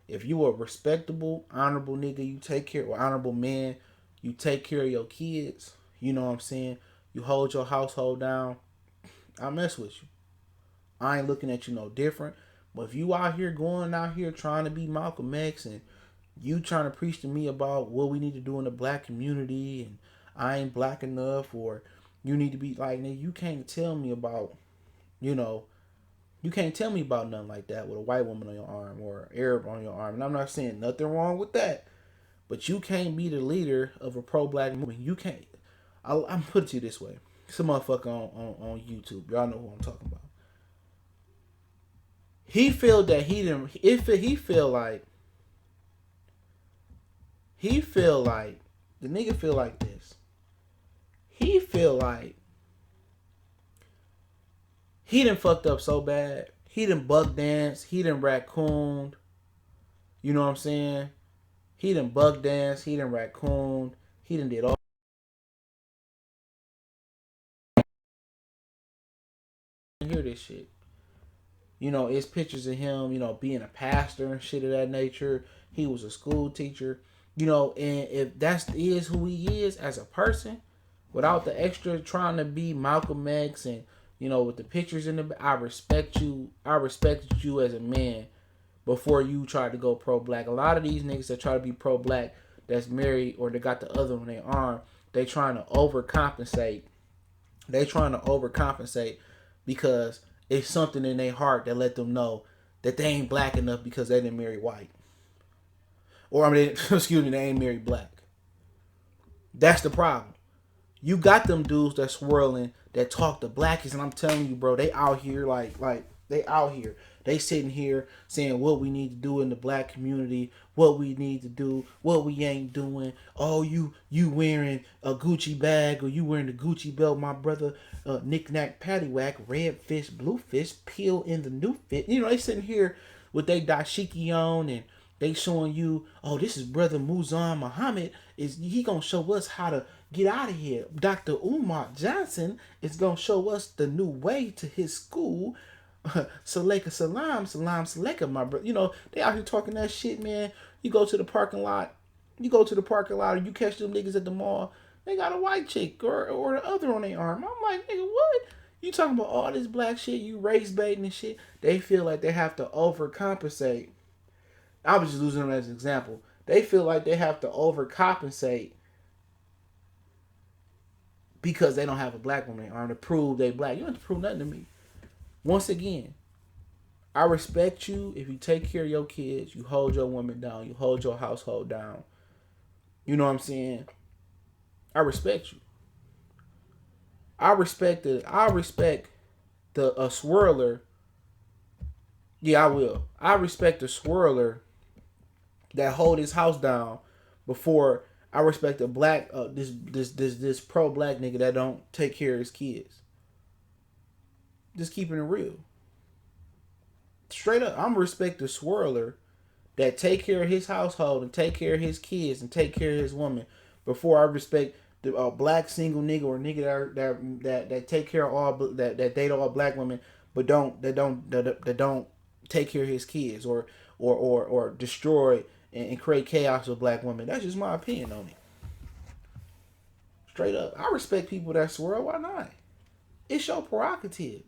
If you a respectable, honorable nigga, you take care, or honorable man, you take care of your kids. You know what I'm saying? You hold your household down. I mess with you. I ain't looking at you no different. But if you going out here trying to be Malcolm X, and you trying to preach to me about what we need to do in the black community, and I ain't black enough, or you need to be like, you can't tell me about, you can't tell me about nothing like that with a white woman on your arm or Arab on your arm. And I'm not saying nothing wrong with that, but you can't be the leader of a pro-black movement. You can't. I'm put it to you this way. It's a motherfucker on YouTube. Y'all know who I'm talking about. He feel that he didn't. If he feel like the nigga feel like this. He feel like he done fucked up so bad. He done bug danced. He done raccooned. You know what I'm saying? He done bug danced. He done raccooned. He done did all. Hear this shit. You know, it's pictures of him, you know, being a pastor and shit of that nature. He was a school teacher. You know, and if that is who he is as a person, without the extra trying to be Malcolm X and, you know, with the pictures in the, I respect you. I respect you as a man before you try to go pro-black. A lot of these niggas that try to be pro-black that's married or they got the other on their arm, they trying to overcompensate. They trying to overcompensate because it's something in their heart that let them know that they ain't black enough because they didn't marry white. Or I mean, excuse me, they ain't married black. That's the problem. You got them dudes that swirling that talk the blackest, and I'm telling you, bro, they out here like they out here. They sitting here saying what we need to do in the black community, what we need to do, what we ain't doing. Oh, you wearing a Gucci bag or you wearing the Gucci belt, my brother. Knick-knack, paddywhack, red fish, blue fish, peel in the new fit. You know, they sitting here with they dashiki on and they showing you, oh, this is brother Muzan Muhammad. Is he gonna show us how to get out of here? Dr. Umar Johnson is gonna show us the new way to his school. Saleka salam, salam saleka, my brother. You know, they out here talking that shit, man. You go to the parking lot, or you catch them niggas at the mall, they got a white chick or the other on their arm. I'm like, nigga, what? You talking about all this black shit, you race baiting and shit. They feel like they have to overcompensate. I was just using them as an example. They feel like they have to overcompensate because they don't have a black woman on their arm to prove they black. You don't have to prove nothing to me. Once again, I respect you if you take care of your kids, you hold your woman down, you hold your household down. You know what I'm saying? I respect you. I respect the swirler. Yeah, I will. I respect the swirler that hold his house down before I respect a black this pro black nigga that don't take care of his kids. Just keeping it real. Straight up, I'm respect the swirler that take care of his household and take care of his kids and take care of his woman before I respect the black single nigga or nigga that take care of all that date all black women but don't take care of his kids or destroy and create chaos with black women. That's just my opinion on it. Straight up, I respect people that swirl. Why not? It's your prerogative.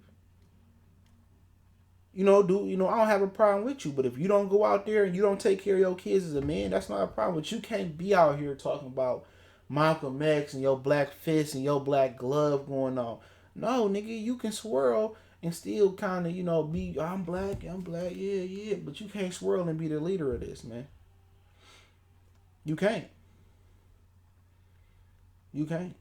I don't have a problem with you, but if you don't go out there and you don't take care of your kids as a man, that's not a problem. But you can't be out here talking about Malcolm X and your black fist and your black glove going on. No, nigga, you can swirl and still kind of, be, I'm black, yeah, but you can't swirl and be the leader of this, man. You can't. You can't.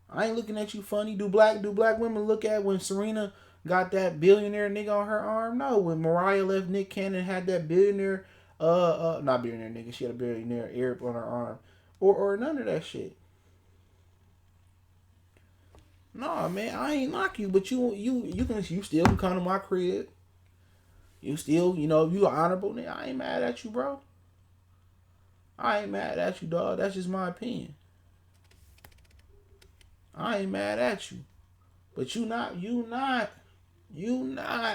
I ain't looking at you funny. Do black women look at when Serena got that billionaire nigga on her arm? No. When Mariah left Nick Cannon had that billionaire not billionaire nigga, she had a billionaire Arab on her arm. Or none of that shit. Nah, man, I ain't knock you, but you still can come to my crib. You still, you honorable, nigga. I ain't mad at you, bro. I ain't mad at you, dog. That's just my opinion. I ain't mad at you. But you not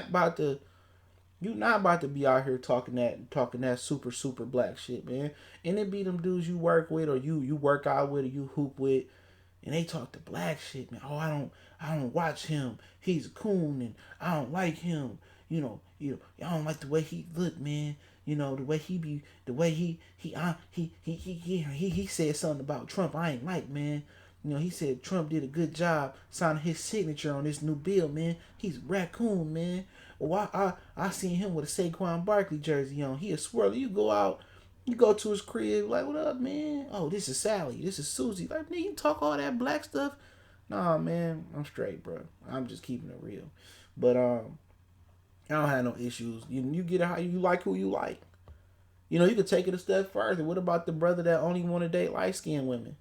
about to be out here talking that super black shit, man. And it be them dudes you work with or you work out with or you hoop with, and they talk the black shit, man. Oh, I don't watch him. He's a coon and I don't like him. I don't like the way he look, man. The way he said something about Trump I ain't like, man. He said Trump did a good job signing his signature on this new bill, man. He's a raccoon, man. Well, I seen him with a Saquon Barkley jersey on. He a swirler. You go to his crib, like, what up, man? Oh, this is Sally. This is Susie. Like, nigga, you talk all that black stuff. Nah, man, I'm straight, bro. I'm just keeping it real. But I don't have no issues. You get it how you like who you like. You know, you could take it a step further. What about the brother that only want to date light skinned women?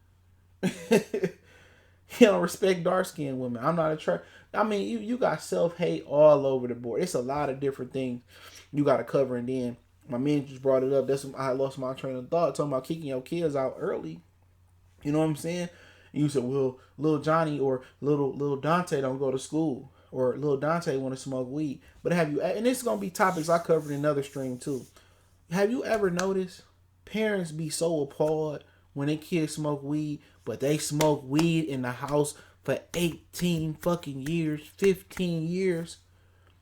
He don't respect dark skinned women. I'm not attracted. I mean, you got self hate all over the board. It's a lot of different things you got to cover. And then my man just brought it up. That's when I lost my train of thought talking about kicking your kids out early. You know what I'm saying? And you said, well, little Johnny or little Dante don't go to school, or little Dante want to smoke weed. But have you? And this is gonna be topics I covered in another stream too. Have you ever noticed parents be so appalled when their kids smoke weed, but they smoke weed in the house for 18 fucking years, 15 years?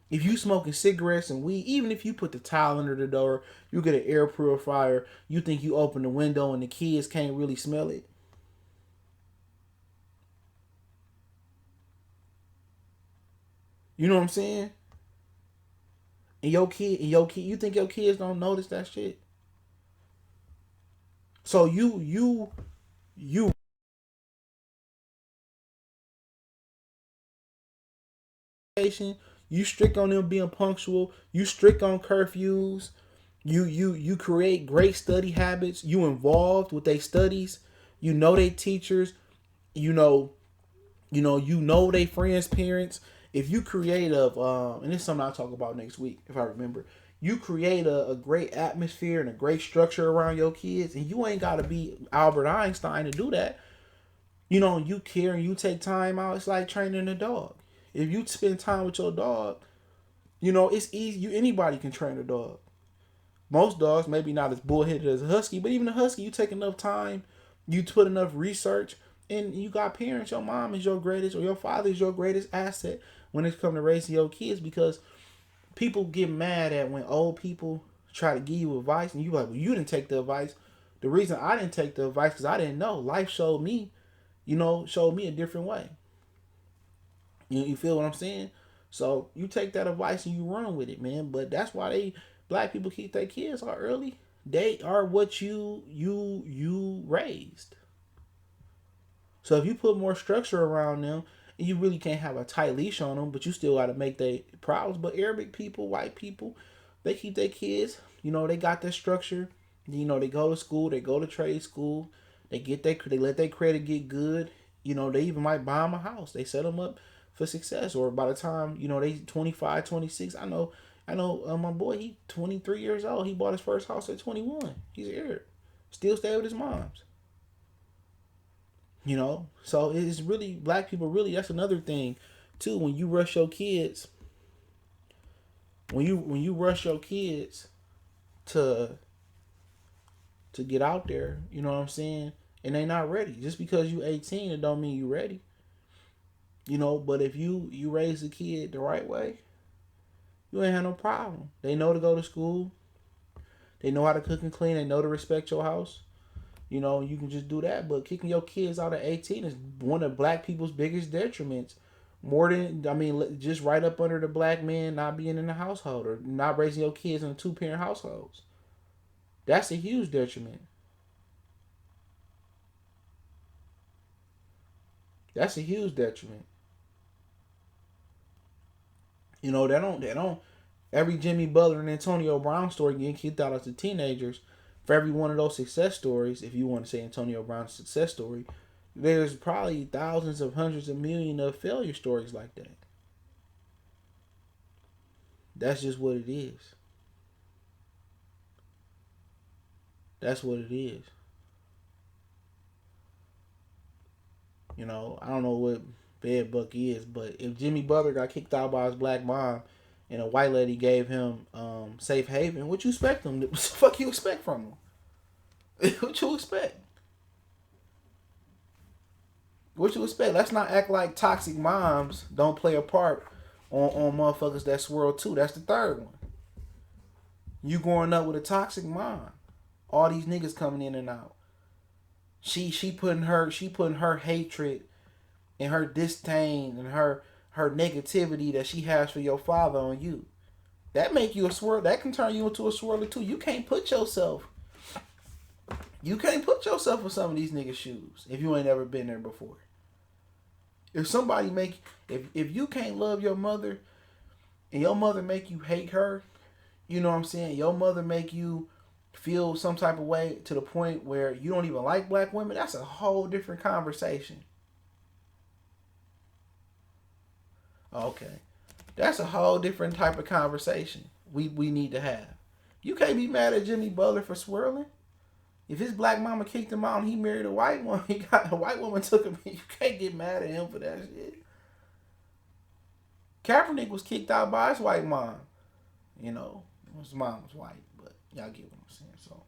If you smoking cigarettes and weed, even if you put the towel under the door, you get an air purifier, you think you open the window and the kids can't really smell it. You know what I'm saying? You think your kids don't notice that shit? So you you strict on them being punctual. You strict on curfews. You create great study habits. You involved with their studies. You know they teachers. You know they friends' parents. If you create and this is something I'll talk about next week if I remember. You create a great atmosphere and a great structure around your kids, and you ain't gotta be Albert Einstein to do that. You know, you care and you take time out. It's like training a dog. If you spend time with your dog, you know it's easy. Anybody can train a dog. Most dogs, maybe not as bullheaded as a husky, but even a husky, you take enough time, you put enough research, and you got parents. Your mom is your greatest, or your father is your greatest asset when it comes to raising your kids. Because people get mad at when old people try to give you advice, and you like, well, you didn't take the advice. The reason I didn't take the advice because I didn't know. Life showed me, showed me a different way. You feel what I'm saying? So you take that advice and you run with it, man. But that's why black people keep their kids out early. They are what you raised. So if you put more structure around them, you really can't have a tight leash on them, but you still got to make their problems. But Arabic people, white people, they keep their kids. They got their structure. They go to school, they go to trade school, they let their credit get good. They even might buy them a house. They set them up for success. Or by the time they 25, 26. I know my boy, he 23 years old. He bought his first house at 21. He's an Arab. Still stay with his moms. So it's really black people. Really, that's another thing too. When you rush your kids, when you rush your kids to get out there, you know what I'm saying, and they not ready. Just because you 18, it don't mean you ready. But if you raise the kid the right way, you ain't have no problem. They know to go to school. They know how to cook and clean. They know to respect your house. You can just do that. But kicking your kids out at 18 is one of black people's biggest detriments. More than, just right up under the black man not being in the household or not raising your kids in 2-parent households. That's a huge detriment. That's a huge detriment. They don't. Every Jimmy Butler and Antonio Brown story getting kicked out as the teenagers. For every one of those success stories, if you want to say Antonio Brown's success story, there's probably thousands of hundreds of millions of failure stories like that. That's just what it is. That's what it is. I don't know what bed buck is, but if Jimmy Butler got kicked out by his black mom and a white lady gave him safe haven, what you expect him? What the fuck you expect from him? What you expect? What you expect? Let's not act like toxic moms don't play a part on motherfuckers that swirl too. That's the third one. You growing up with a toxic mom. All these niggas coming in and out. She putting her hatred and her disdain and her negativity that she has for your father on you. That make you a swirl. That can turn you into a swirler too. You can't put yourself in some of these niggas' shoes if you ain't ever been there before. If somebody make if you can't love your mother and your mother make you hate her, you know what I'm saying? Your mother make you feel some type of way to the point where you don't even like black women, that's a whole different conversation. Okay. That's a whole different type of conversation we need to have. You can't be mad at Jimmy Butler for swirling. If his black mama kicked him out and he married a white woman, he got a white woman took him. You can't get mad at him for that shit. Kaepernick was kicked out by his white mom. You know, his mom was white, but y'all get what I'm saying. So,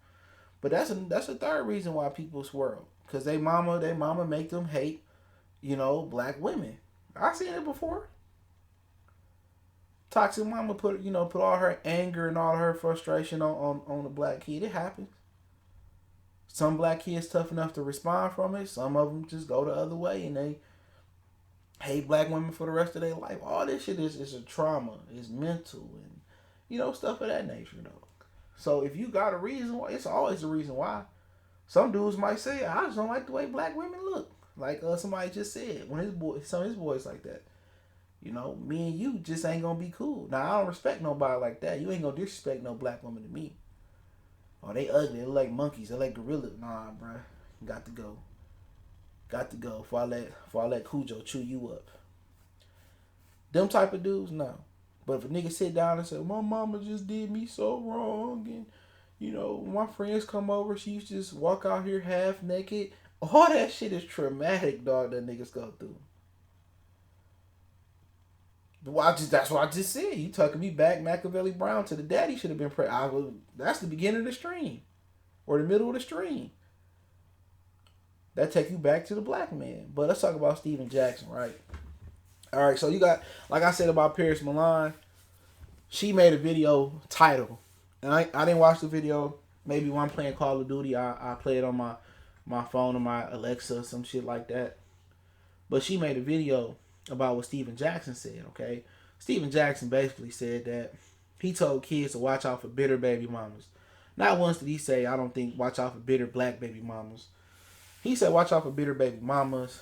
but that's a third reason why people swirl, because they mama make them hate, you know, black women. I seen it before. Toxic mama put all her anger and all her frustration on the black kid. It happens. Some black kids tough enough to respond from it. Some of them just go the other way and they hate black women for the rest of their life. All this shit is a trauma. It's mental and stuff of that nature though. So if you got a reason why, it's always a reason why. Some dudes might say, I just don't like the way black women look. Like somebody just said, some of his boys like that. Me and you just ain't gonna be cool. Now I don't respect nobody like that. You ain't gonna disrespect no black woman to me. Oh, they ugly. They like monkeys. They like gorillas. Nah, bruh. Got to go. Got to go. Before I let Cujo chew you up. Them type of dudes, no. But if a nigga sit down and say, my mama just did me so wrong, and when my friends come over, she used to just walk out here half naked. All that shit is traumatic, dog, that niggas go through. That's what I just said. You tucking me back, Machiavelli Brown, to the daddy should have been that's the beginning of the stream. Or the middle of the stream. That take you back to the black man. But let's talk about Steven Jackson, right? Alright, so you got, like I said about Paris Milan, she made a video title. And I didn't watch the video. Maybe when I'm playing Call of Duty, I play it on my phone or my Alexa, some shit like that. But she made a video about what Steven Jackson said, okay? Steven Jackson basically said that he told kids to watch out for bitter baby mamas. Not once did he say, I don't think, watch out for bitter black baby mamas. He said, watch out for bitter baby mamas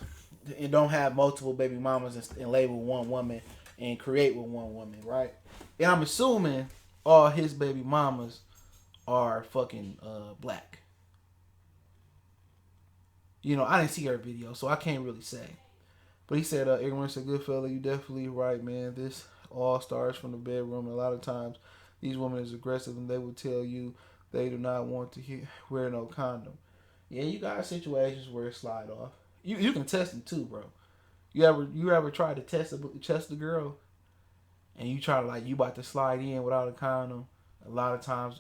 and don't have multiple baby mamas and label one woman and create with one woman, right? And I'm assuming all his baby mamas are fucking black. I didn't see her video, so I can't really say. But he said, ignorance a Goodfella, you definitely right, man. This all starts from the bedroom. A lot of times, these women is aggressive and they will tell you they do not want to wear no condom. Yeah, you got situations where it slide off. You can test them too, bro. You ever try to test the girl, and you try to you about to slide in without a condom? A lot of times,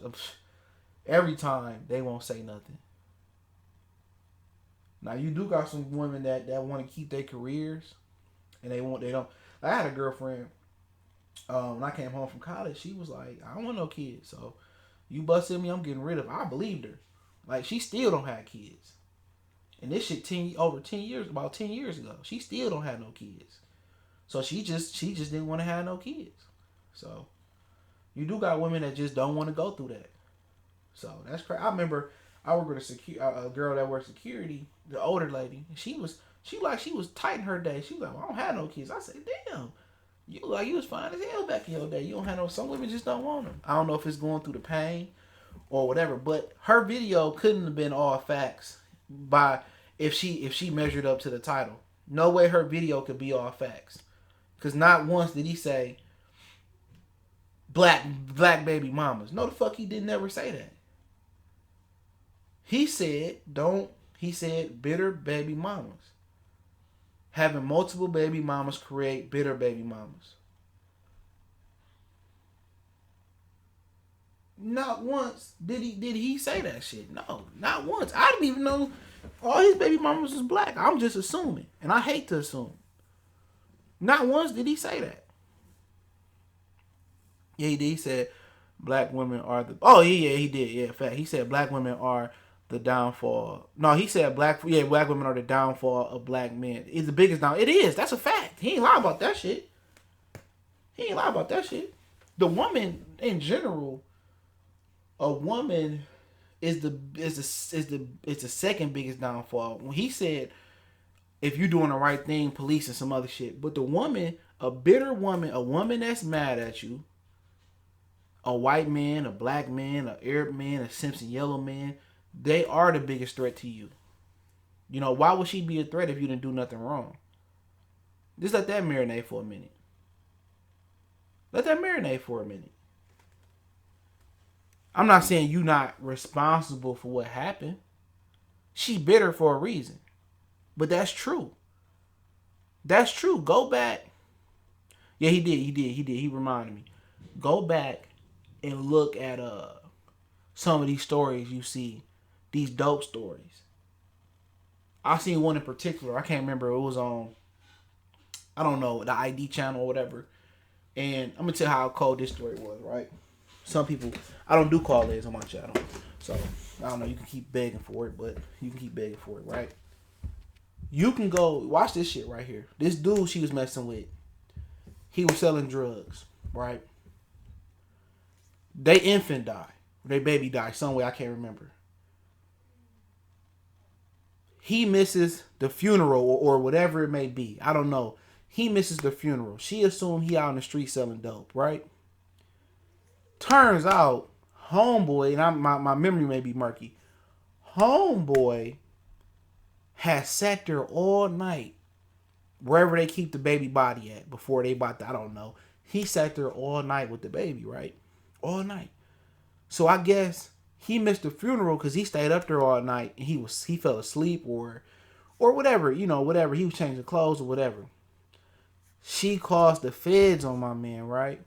every time they won't say nothing. Now you do got some women that want to keep their careers, and they don't. I had a girlfriend when I came home from college. She was like, I don't want no kids, so you busted me, I'm getting rid of her. I believed her. Like, she still don't have kids, and this shit about 10 years ago. She still don't have no kids, so she just didn't want to have no kids. So you do got women that just don't want to go through that. So that's crazy. I remember I worked with a girl that worked security, the older lady. She was tight in her day. She was like, well, I don't have no kids. I said, damn, you was fine as hell back in your day. You don't have no. Some women just don't want them. I don't know if it's going through the pain or whatever. But her video couldn't have been all facts if she measured up to the title. No way her video could be all facts, because not once did he say black baby mamas. No, the fuck he didn't ever say that. He said bitter baby mamas. Having multiple baby mamas create bitter baby mamas. Not once did he say that shit. No, not once. I didn't even know all his baby mamas was black. I'm just assuming. And I hate to assume. Not once did he say that. Yeah, he did. He said black women are the... Oh, yeah, he did. Yeah, in fact, he said black women are the downfall. No, he said black women are the downfall of black men. It's the biggest down. It is. That's a fact. He ain't lie about that shit. The woman in general, a woman is the second biggest downfall. When he said if you're doing the right thing, police and some other shit. But the woman, a bitter woman, a woman that's mad at you, a white man, a black man, a Arab man, a Simpson yellow man, they are the biggest threat to you. You know, why would she be a threat if you didn't do nothing wrong? Just let that marinate for a minute. Let that marinate for a minute. I'm not saying you not responsible for what happened. She bitter for a reason. But that's true. That's true. Go back. Yeah, he did. He did. He did. He reminded me. Go back and look at some of these stories you see. These dope stories. I seen one in particular. I can't remember. It was on, I don't know, the ID channel or whatever. And I'm gonna tell how cold this story was, right? Some people, I don't do call-ins on my channel, so I don't know. You can keep begging for it, but you can keep begging for it, right? You can go watch this shit right here. This dude she was messing with, he was selling drugs, right? They infant died, their baby died some way I can't remember. He misses the funeral or whatever it may be. I don't know. He misses the funeral. She assumed he out in the street selling dope, right? Turns out, homeboy, and my memory may be murky. Homeboy has sat there all night, wherever they keep the baby body at, before they bought the, I don't know. He sat there all night with the baby, right? All night. So I guess he missed the funeral because he stayed up there all night and he fell asleep or whatever, you know, whatever. He was changing clothes or whatever. She calls the feds on my man, right?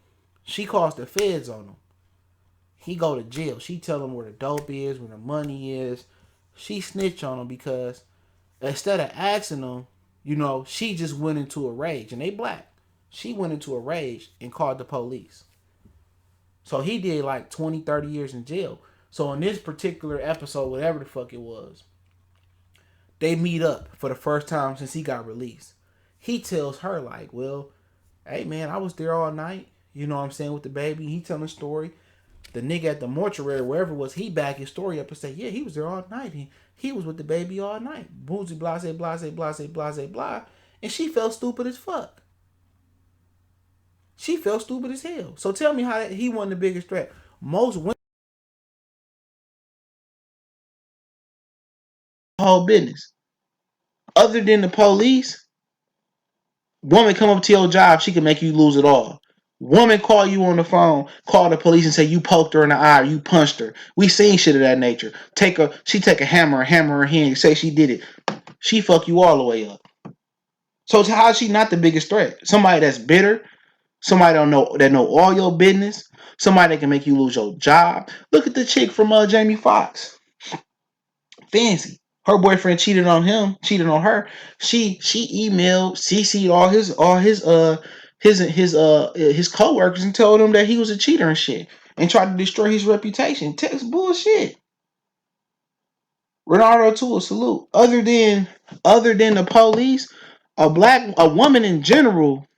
She calls the feds on him. He go to jail. She tell him where the dope is, where the money is. She snitch on him because instead of asking him, you know, she just went into a rage. And they black. She went into a rage and called the police. So he did like 20, 30 years in jail. So in this particular episode, whatever the fuck it was, they meet up for the first time since he got released. He tells her like, well, hey man, I was there all night. You know what I'm saying, with the baby. He telling the story. The nigga at the mortuary, wherever it was, he back his story up and say, yeah, he was there all night. He was with the baby all night. Boozy, blase, blase, blase, blase, blah. And she felt stupid as fuck. She felt stupid as hell. So tell me how he wasn't the biggest threat. Most women, whole business. Other than the police, woman come up to your job, she can make you lose it all. Woman call you on the phone, call the police and say you poked her in the eye, or you punched her. We seen shit of that nature. She take a hammer her hand, say she did it. She fuck you all the way up. So how is she not the biggest threat? Somebody that's bitter, somebody that know all your business, somebody that can make you lose your job. Look at the chick from Jamie Foxx. Fancy. Her boyfriend cheated on him, cheated on her. She emailed, CC'd his coworkers and told them that he was a cheater and shit, and tried to destroy his reputation. Text bullshit. Ronaldo too, a salute. Other than the police, a woman in general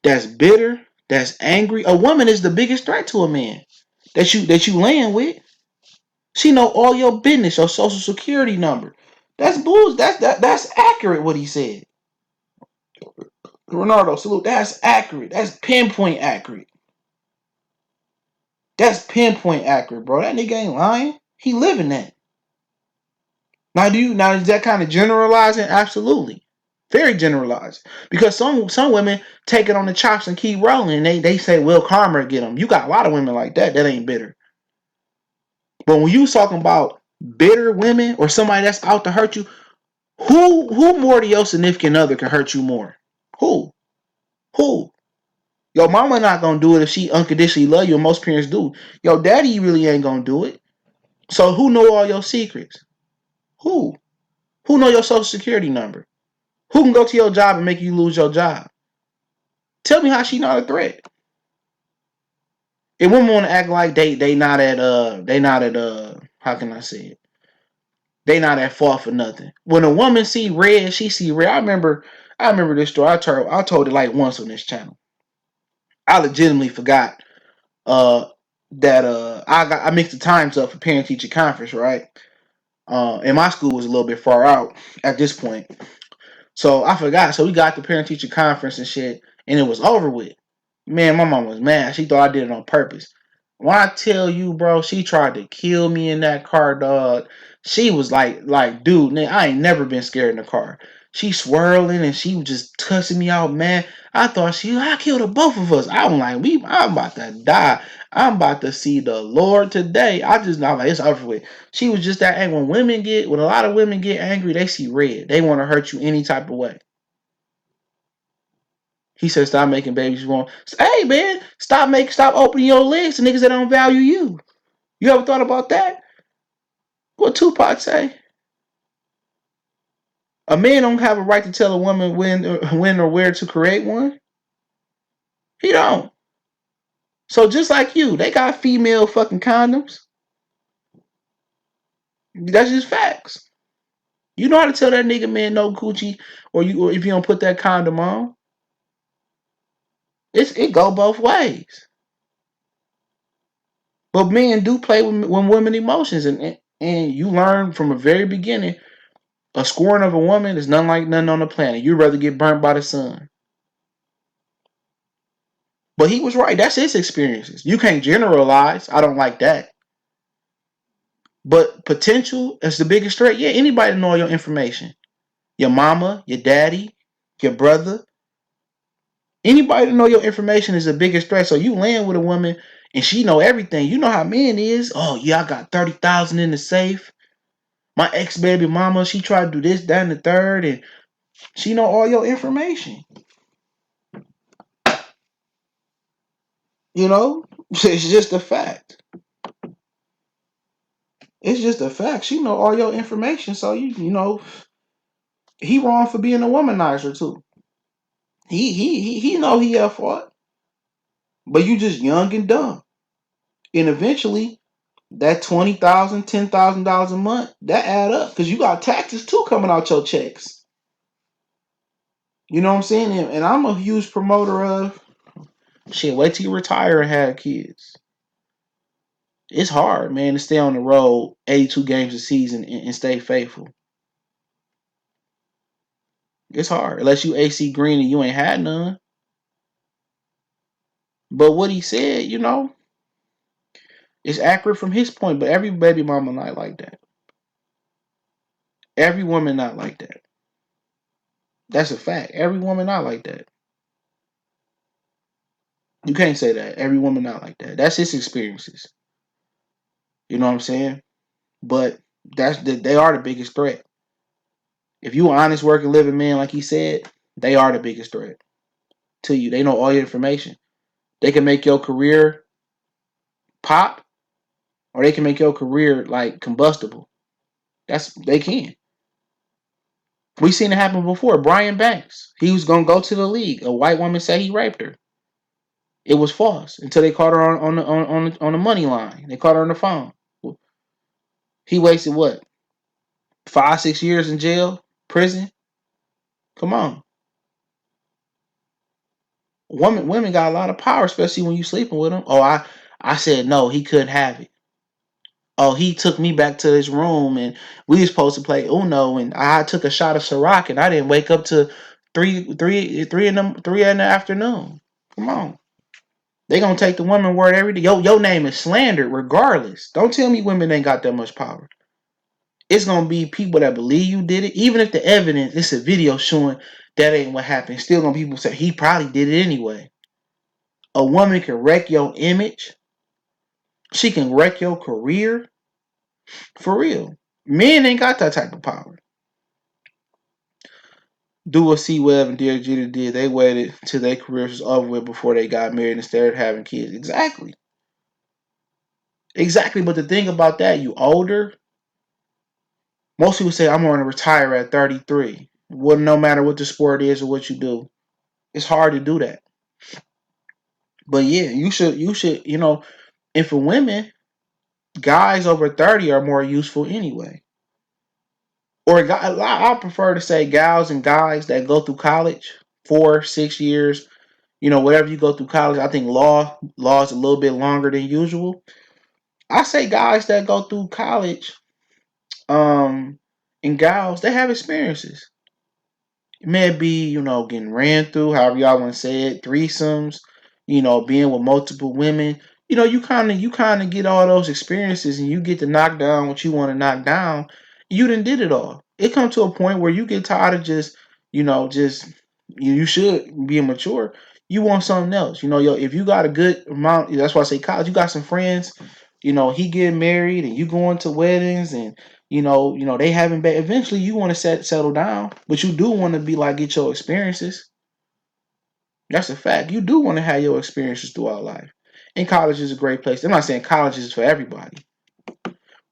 that's bitter, that's angry. A woman is the biggest threat to a man that you laying with. She know all your business, your social security number. That's bull. That's accurate what he said. Ronaldo, salute. That's accurate. That's pinpoint accurate. That's pinpoint accurate, bro. That nigga ain't lying. He living that. Now is that kind of generalizing? Absolutely. Very generalized. Because some women take it on the chops and keep rolling. They say, well, karma get them. You got a lot of women like that ain't bitter. But when you talking about bitter women or somebody that's out to hurt you, who more than your significant other can hurt you more? Who? Who? Your mama not gonna do it if she unconditionally love you, and most parents do. Your daddy really ain't gonna do it. So who know all your secrets? Who? Who know your social security number? Who can go to your job and make you lose your job? Tell me how she not a threat. If women want to act like they not at how can I say it? They not at fault for nothing. When a woman see red, she see red. I remember this story. I told it like once on this channel. I legitimately forgot that I mixed the times up for parent teacher conference, right? And my school was a little bit far out at this point. So I forgot. So we got the parent teacher conference and shit, and it was over with. Man, my mom was mad. She thought I did it on purpose. When I tell you, bro, she tried to kill me in that car, dog. She was like, dude, I ain't never been scared in the car. She swirling and she was just cussing me out, man. I thought I killed the both of us. I'm like, I'm about to die. I'm about to see the Lord today. I just not like it's over with. She was just that angry. When a lot of women get angry, they see red. They want to hurt you any type of way. He said, "Stop making babies you want." Hey, man, stop opening your legs to niggas that don't value you. You ever thought about that? What Tupac say? A man don't have a right to tell a woman when or where to create one. He don't. So just like you, they got female fucking condoms. That's just facts. You know how to tell that nigga man no coochie, or if you don't put that condom on. It go both ways. But men do play with women emotions, and you learn from a very beginning. A scorn of a woman is nothing like nothing on the planet. You'd rather get burnt by the sun. But he was right. That's his experiences. You can't generalize. I don't like that. But potential is the biggest threat. Yeah, anybody know your information. Your mama, your daddy, your brother. Anybody to know your information is the biggest threat. So you land with a woman and she know everything. You know how men is. Oh yeah, I got 30,000 in the safe. My ex baby mama, she tried to do this, that, and the third, and she know all your information. You know, it's just a fact. It's just a fact. She know all your information, so you know he wrong for being a womanizer too. He know he at fault, but you just young and dumb. And eventually, that $20,000, $10,000 a month that add up because you got taxes too coming out your checks. You know what I'm saying? And I'm a huge promoter of shit. Wait till you retire and have kids. It's hard, man, to stay on the road 82 games a season and stay faithful. It's hard unless you AC Green and you ain't had none. But what he said, you know, is accurate from his point. But every baby mama not like that. Every woman not like that. That's a fact. Every woman not like that. You can't say that. Every woman not like that. That's his experiences. You know what I'm saying? But they are the biggest threat. If you an honest working living man, like he said, they are the biggest threat to you. They know all your information. They can make your career pop, or they can make your career like combustible. They can. We seen it happen before. Brian Banks. He was gonna go to the league. A white woman said he raped her. It was false until they caught her on the money line. They caught her on the phone. He wasted what? 5, 6 years in jail, prison. Come on. Women got a lot of power, especially when you sleeping with them. Oh, I said no, he couldn't have it. Oh, he took me back to his room and we was supposed to play Uno and I took a shot of Ciroc and I didn't wake up to three in the afternoon. Come on. They gonna take the woman word every day. Your name is slandered regardless. Don't tell me women ain't got that much power. It's gonna be people that believe you did it, even if the evidence, it's a video showing that ain't what happened. Still gonna people say he probably did it anyway. A woman can wreck your image. She can wreck your career. For real. Men ain't got that type of power. Do what C Webb and Derek Jeter did. They waited till their careers was over with before they got married and started having kids. Exactly. Exactly. But the thing about that, you older, most people say, I'm going to retire at 33. Well, no matter what the sport is or what you do, it's hard to do that. But yeah, you know, and for women, guys over 30 are more useful anyway. Or I prefer to say gals and guys that go through college 4, 6 years, you know, whatever you go through college. I think law is a little bit longer than usual. I say guys that go through college and gals, they have experiences. It may be, getting ran through, however y'all want to say it, threesomes, being with multiple women. You kind of get all those experiences and you get to knock down what you want to knock down. You done did it all. It comes to a point where you get tired of just you should be mature. You want something else. If you got a good amount, that's why I say college, you got some friends, he getting married and you going to weddings and they haven't been. Eventually, you want to settle down, but you do want to be like get your experiences. That's a fact. You do want to have your experiences throughout life. And college is a great place. I'm not saying college is for everybody.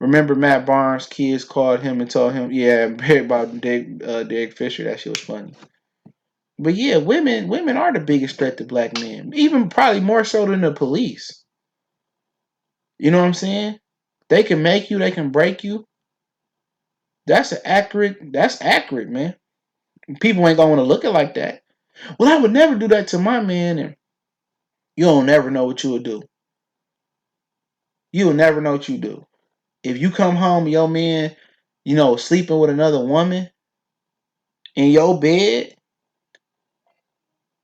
Remember Matt Barnes' kids called him and told him, yeah, about Derek Fisher. That shit was funny. But yeah, women are the biggest threat to black men. Even probably more so than the police. You know what I'm saying? They can make you, they can break you. That's accurate, man. People ain't gonna want to look it like that. Well, I would never do that to my man, and you don't never know what you would do. You'll never know what you do. If you come home, your man, sleeping with another woman in your bed,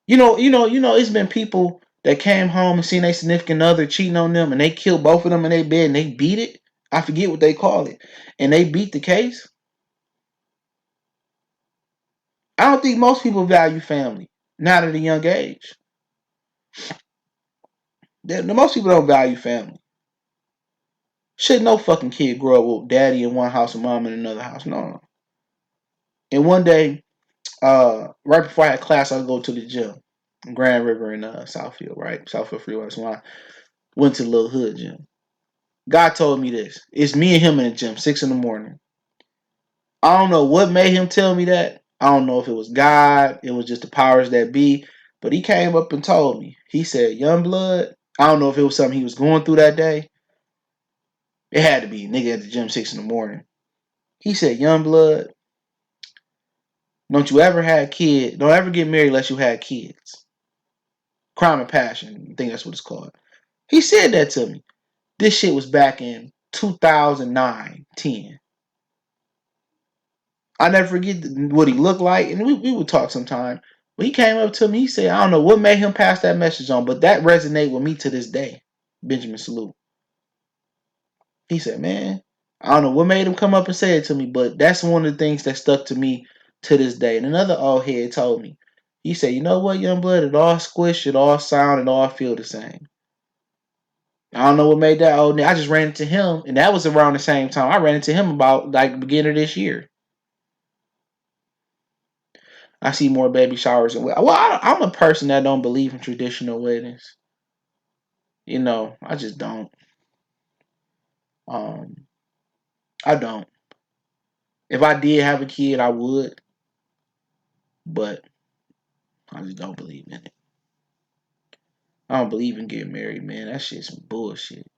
it's been people that came home and seen their significant other cheating on them, and they killed both of them in their bed, and they beat it. I forget what they call it, and they beat the case. I don't think most people value family, not at a young age. Most people don't value family. Should no fucking kid grow up with daddy in one house and mom in another house? No. And one day, right before I had class, I would go to the gym, Grand River in Southfield, right? Southfield Freeway. So I went to the little hood gym. God told me this. It's me and him in the gym, 6 in the morning. I don't know what made him tell me that. I don't know if it was God, it was just the powers that be. But he came up and told me. He said, Young blood. I don't know if it was something he was going through that day. It had to be nigga at the gym 6 in the morning. He said, Young blood, don't you ever have kids. Don't ever get married unless you had kids. Crime of passion. I think that's what it's called. He said that to me. This shit was back in 2009, 10. I never forget what he looked like, and we would talk sometime. But he came up to me, he said, I don't know what made him pass that message on, but that resonated with me to this day. Benjamin Salute. He said, man, I don't know what made him come up and say it to me, but that's one of the things that stuck to me to this day. And another old head told me, he said, you know what, young blood, it all squish, it all sound, it all feel the same. I don't know what made that old nigga. I just ran into him, and that was around the same time. I ran into him about like the beginning of this year. I see more baby showers and I'm a person that don't believe in traditional weddings. I just don't. Um, I don't. If I did have a kid, I would, but I just don't believe in it. I don't believe in getting married, man. That shit's some bullshit.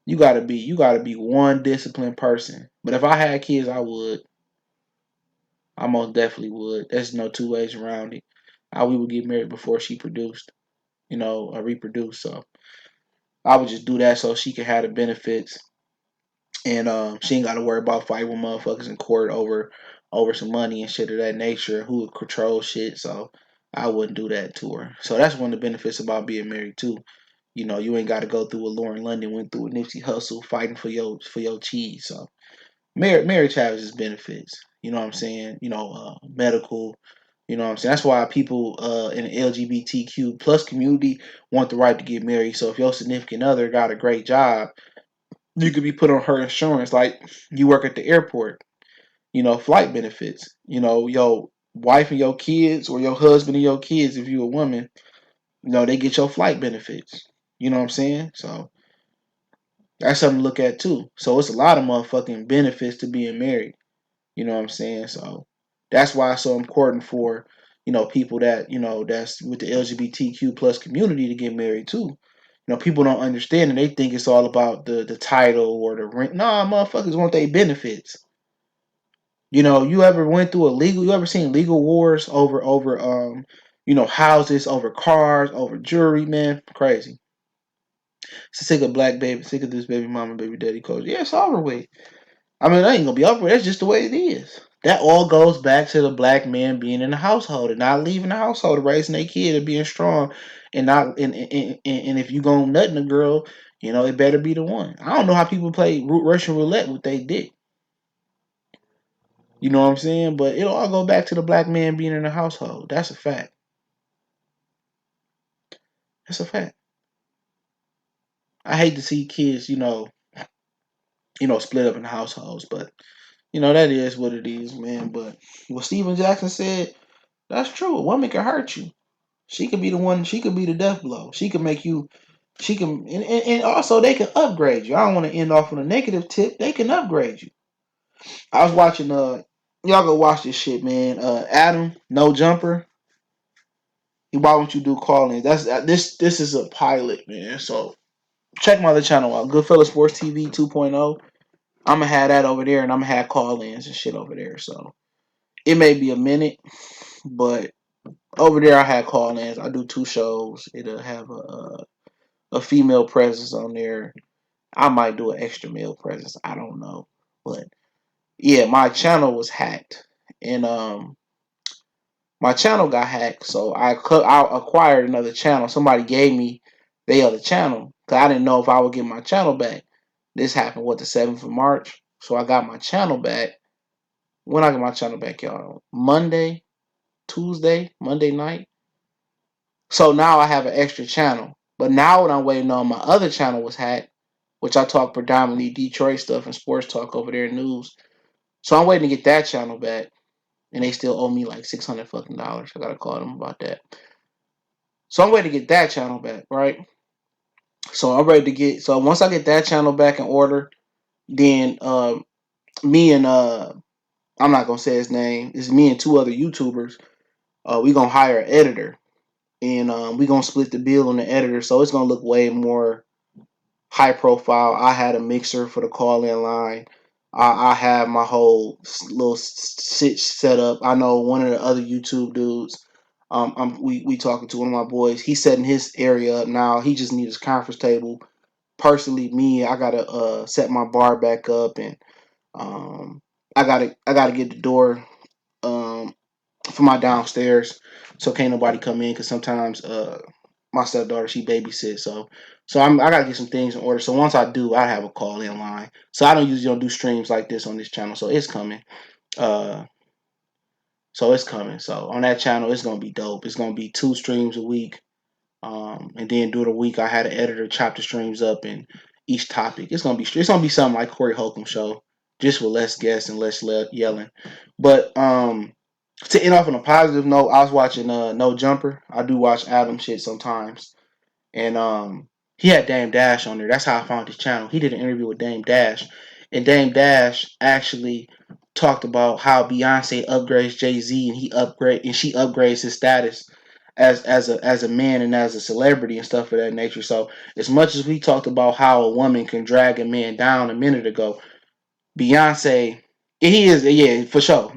You gotta be one disciplined person. But if I had kids, I would. I most definitely would. There's no two ways around it. We would get married before she produced, or reproduced. So I would just do that so she could have the benefits, and she ain't got to worry about fighting with motherfuckers in court over some money and shit of that nature. Who would control shit? So I wouldn't do that to her. So that's one of the benefits about being married too. You ain't got to go through what Lauren London went through with Nipsey Hussle fighting for your cheese. So marriage has its benefits. You know what I'm saying? Medical. You know what I'm saying? That's why people in the LGBTQ plus community want the right to get married. So if your significant other got a great job, you could be put on her insurance like you work at the airport. Flight benefits. Your wife and your kids, or your husband and your kids, if you're a woman, they get your flight benefits. You know what I'm saying? So that's something to look at too. So it's a lot of motherfucking benefits to being married. You know what I'm saying? So that's why it's so important for, people that, that's with the LGBTQ plus community to get married too. People don't understand, and they think it's all about the title or the rent. Nah, motherfuckers want their benefits. You ever went through you ever seen legal wars over houses, over cars, over jewelry, man? Crazy. Sick of black baby, sick of this baby mama, baby daddy coach. Yeah, it's over with. I mean, I ain't gonna be up for it. That's just the way it is. That all goes back to the black man being in the household and not leaving the household, raising their kid and being strong, and not and if you gonna nutting a girl, it better be the one. I don't know how people play Russian roulette with they dick. You know what I'm saying? But it'll all go back to the black man being in the household. That's a fact. That's a fact. I hate to see kids, split up in households, but that is what it is, man. But what Steven Jackson said, that's true. A woman can hurt you. She could be the one. She could be the death blow. She could make you. She can, and also they can upgrade you. I don't want to end off on a negative tip. They can upgrade you. I was watching. Y'all go watch this shit, man. Adam, no jumper. Why won't you do call-ins? That's this. This is a pilot, man. So check my other channel out. Goodfella Sports TV 2.0. I'm gonna have that over there, and I'm gonna have call-ins and shit over there. So it may be a minute, but over there I had call-ins. I do 2 shows. It'll have a female presence on there. I might do an extra male presence. I don't know, but yeah, my channel was hacked, and my channel got hacked. So I acquired another channel. Somebody gave me the other channel because I didn't know if I would get my channel back. This happened the 7th of March. So I got my channel back. When I get my channel back, y'all, Monday, Tuesday, Monday night. So now I have an extra channel. But now what I'm waiting on, my other channel was hacked, which I talk predominantly Detroit stuff and sports talk over there, news. So I'm waiting to get that channel back, and they still owe me like $600 fucking dollars. I gotta call them about that. So I'm waiting to get that channel back, right? So I'm ready to get. So once I get that channel back in order, then me and I'm not gonna say his name. It's me and 2 other YouTubers. We gonna hire an editor, and we gonna split the bill on the editor, so it's gonna look way more high profile. I had a mixer for the call in line. I have my whole little sit set up. I know one of the other YouTube dudes. We talking to one of my boys. He's setting his area up now. He just needs his conference table. Personally, me, I gotta set my bar back up, and um, I gotta get the door um, for my downstairs, so can't nobody come in because sometimes my stepdaughter she babysits, so I gotta get some things in order. So once I do, I have a call in line. So I don't usually don't do streams like this on this channel, so it's coming. Uh, so it's coming. So on that channel, it's gonna be dope. It's gonna be 2 streams a week. And then during the week, I had an editor chop the streams up in each topic. It's gonna be something like Corey Holcomb show, just with less guests and less yelling. But to end off on a positive note, I was watching No Jumper. I do watch Adam shit sometimes, and he had Dame Dash on there. That's how I found his channel. He did an interview with Dame Dash, and Dame Dash actually talked about how Beyonce upgrades Jay-Z, and she upgrades his status as a man and as a celebrity and stuff of that nature. So as much as we talked about how a woman can drag a man down a minute ago, Beyonce, he is, yeah, for sure,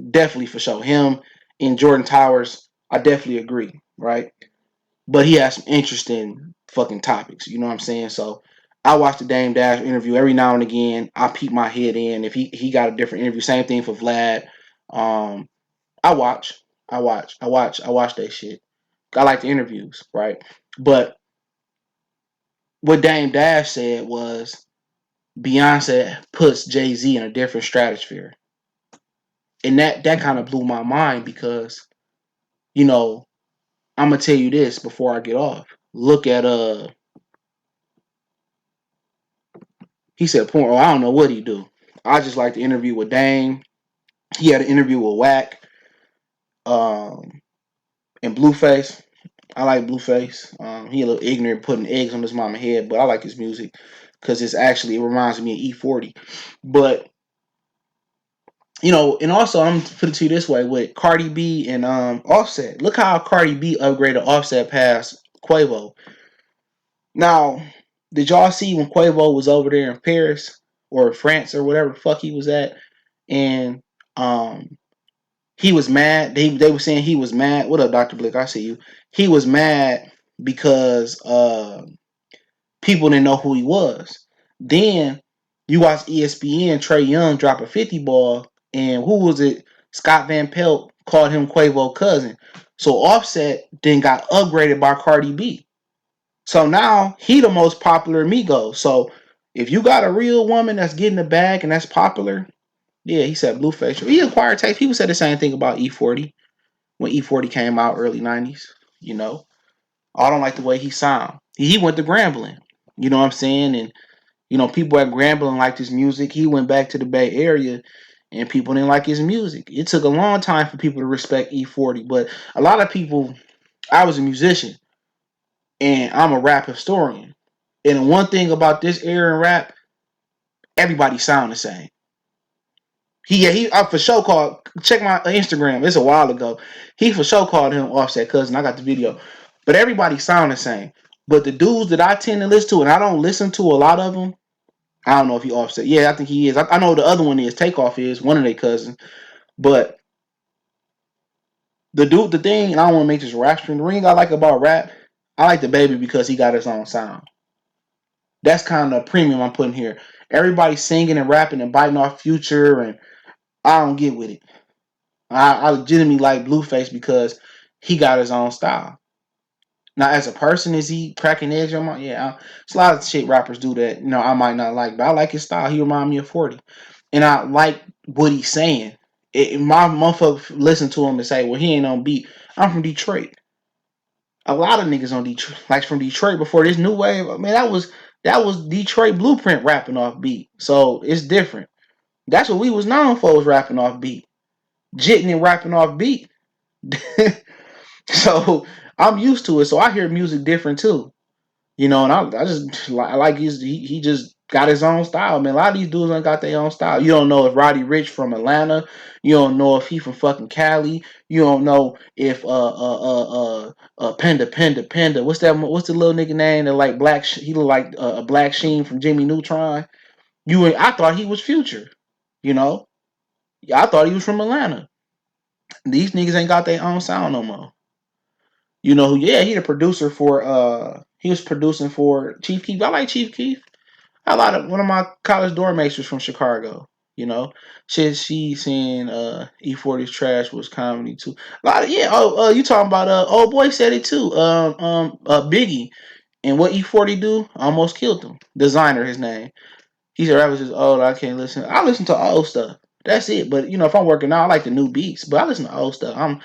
definitely for sure. Him and Jordan Towers, I definitely agree, right? But he has some interesting fucking topics. You know what I'm saying? So I watch the Dame Dash interview every now and again. I peep my head in if he got a different interview. Same thing for Vlad. Um, I watch, I watch that shit. I like the interviews, right? But what Dame Dash said was Beyonce puts Jay-Z in a different stratosphere. And that kind of blew my mind because, you know, I'm gonna tell you this before I get off. Look at he said porn. Oh, I don't know what he do. I just like the interview with Dame. He had an interview with Wack, um, and Blueface. I like Blueface. He a little ignorant, putting eggs on his mama head, but I like his music because it reminds me of E40. But and also I'm gonna put it to you this way with Cardi B and Offset. Look how Cardi B upgraded Offset past Quavo. Now, did y'all see when Quavo was over there in Paris or France or whatever the fuck he was at, and um he was mad. They were saying he was mad. What up, Dr. Blick? I see you. He was mad because people didn't know who he was. Then You watch ESPN, Trey Young drop a 50 ball, and who was it? Scott Van Pelt called him Quavo cousin. So Offset then got upgraded by Cardi B. So now he the most popular Migos. So if you got a real woman that's getting the bag and that's popular, yeah, he said Blueface. He acquired taste. People said the same thing about E40 when E40 came out early 90s. You know, I don't like the way he sound. He went to Grambling. You know what I'm saying? And people at Grambling liked his music. He went back to the Bay Area and people didn't like his music. It took a long time for people to respect E40, but a lot of people, I was a musician and I'm a rap historian. And one thing about this era in rap, everybody sound the same. He for sure called. Check my Instagram. It's a while ago. He for sure called him Offset cousin. I got the video, but everybody sound the same. But the dudes that I tend to listen to, and I don't listen to a lot of them. I don't know if he Offset. Yeah, I think he is. I know the other one is Takeoff is one of their cousins. But the thing, and I don't want to make this rap stream. The thing I like about rap, I like the baby because he got his own sound. That's kind of premium I'm putting here. Everybody singing and rapping and biting off Future, and I don't get with it. I legitimately like Blueface because he got his own style. Now, as a person, is he cracking edge on my? Yeah, it's a lot of shit rappers do that. I might not like, but I like his style. He remind me of 40, and I like what he's saying. My motherfucker listen to him and say, "Well, he ain't on beat." I'm from Detroit. A lot of niggas on Detroit, like from Detroit before this new wave. I mean, that was Detroit Blueprint rapping off beat. So it's different. That's what we was known for, was rapping off beat, jitting and rapping off beat. So I'm used to it. So I hear music different too. And I just I like he just got his own style, man. A lot of these dudes ain't got their own style. You don't know if Roddy Ricch from Atlanta. You don't know if he from fucking Cali. You don't know if Panda. What's the little nigga name that like black? He look like a Black Sheen from Jimmy Neutron. I thought he was Future. You know, I thought he was from Atlanta. These niggas ain't got their own sound no more. Yeah, he the producer for he was producing for Chief Keef. I like Chief Keef. One of my college dorm mates was from Chicago. You know, she saying E40's trash was comedy too. A lot of yeah. Oh, you talking about old boy said it too. Biggie, and what E40 do almost killed him. Designer, his name. He said rappers is old. I can't listen. I listen to old stuff. That's it. But if I'm working out, I like the new beats. But I listen to old stuff. I'm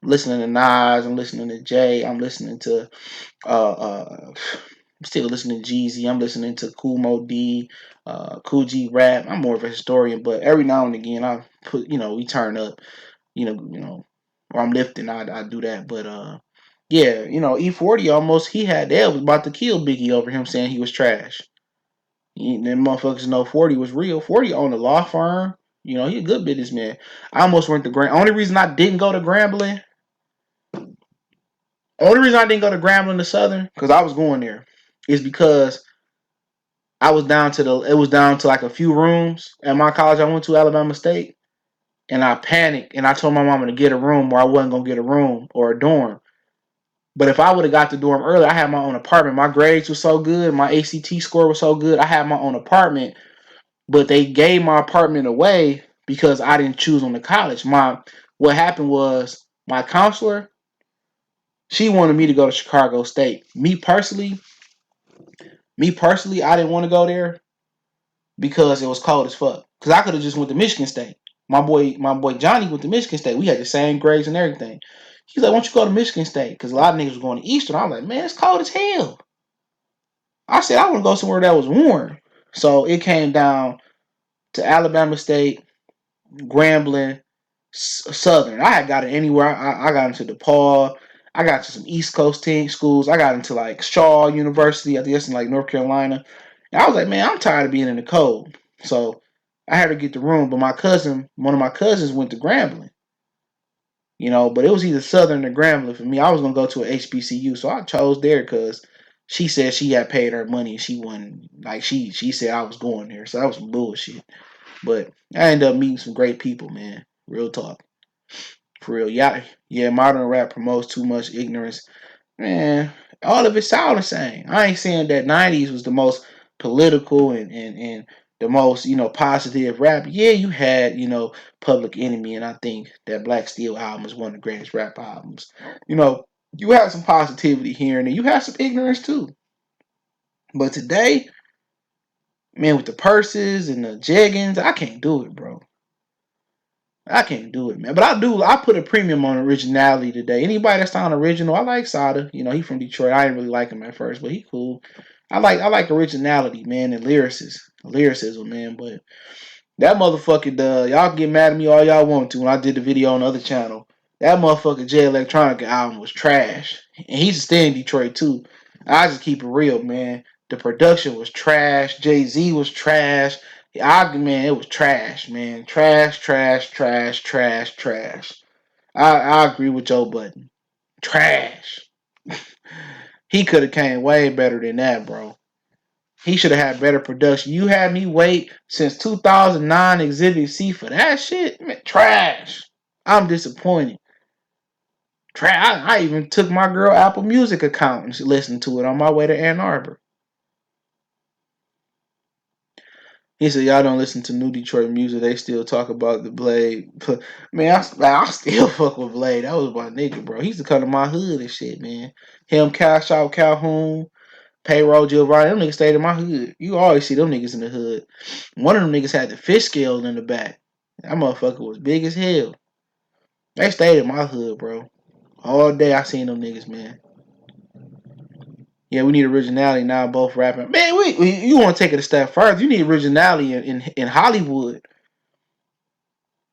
listening to Nas. I'm listening to Jay. I'm listening to I'm still listening to Jeezy. I'm listening to Kool Mo D, Cool G Rap. I'm more of a historian, but every now and again I put, we turn up, or I'm lifting. I do that, but yeah, E40 almost he had that was about to kill Biggie over him saying he was trash. Them motherfuckers know 40 was real. 40 owned a law firm. He a good businessman. I almost went to Grand. Only reason I didn't go to Grambling. Only reason I didn't go to Grambling to Southern because I was going there is because I was down to it was down to like a few rooms at my college I went to, Alabama State, and I panicked and I told my mama to get a room or I wasn't gonna get a room or a dorm. But if I would have got the dorm early, I had my own apartment. My grades were so good, my ACT score was so good, I had my own apartment. But they gave my apartment away because I didn't choose on the college. What happened was my counselor, she wanted me to go to Chicago State. Me personally, I didn't want to go there because it was cold as fuck. Because I could have just went to Michigan State. My boy Johnny went to Michigan State. We had the same grades and everything. He's like, "Why don't you go to Michigan State?" Because a lot of niggas were going to Eastern. I'm like, "Man, it's cold as hell." I said I want to go somewhere that was warm. So it came down to Alabama State, Grambling, Southern. I had got it anywhere. I got into DePaul. I got to some East Coast schools. I got into like Shaw University. I think that's in like North Carolina. And I was like, man, I'm tired of being in the cold. So I had to get the room. But one of my cousins went to Grambling. But it was either Southern or Grambling for me. I was gonna go to an HBCU, so I chose there because she said she had paid her money and she wasn't like she said I was going there. So that was some bullshit. But I ended up meeting some great people, man. Real talk. For real. Yeah, modern rap promotes too much ignorance. Man, all of it sound the same. I ain't saying that 90s was the most political and the most, positive rap. Yeah, you had, Public Enemy, and I think that Black Steel album is one of the greatest rap albums. You know, you had some positivity here and there. You had some ignorance too. But today, man, with the purses and the jeggings, I can't do it, bro. I can't do it, man. But I do. I put a premium on originality today. Anybody that's not original, I like Sada. He from Detroit. I didn't really like him at first, but he cool. I like originality, man, and lyricism, man. But that motherfucker, y'all can get mad at me all y'all want to when I did the video on the other channel. That motherfucker J Electronica album was trash. And he's staying in Detroit too. I just keep it real, man. The production was trash. Jay-Z was trash. Man, it was trash, man. Trash, trash, trash, trash, trash. I agree with Joe Budden. Trash. He could have came way better than that, bro. He should have had better production. You had me wait since 2009 Exhibit C for that shit? Man, trash. I'm disappointed. I even took my girl Apple Music account and listened to it on my way to Ann Arbor. He said, y'all don't listen to New Detroit music. They still talk about the Blade. Man, I still fuck with Blade. That was my nigga, bro. He used to come to my hood and shit, man. Him, Cash Out Calhoun, Payroll Giovanni. Them niggas stayed in my hood. You always see them niggas in the hood. One of them niggas had the fish scale in the back. That motherfucker was big as hell. They stayed in my hood, bro. All day I seen them niggas, man. Yeah, we need originality now. Both rapping, man. You want to take it a step further? You need originality in Hollywood.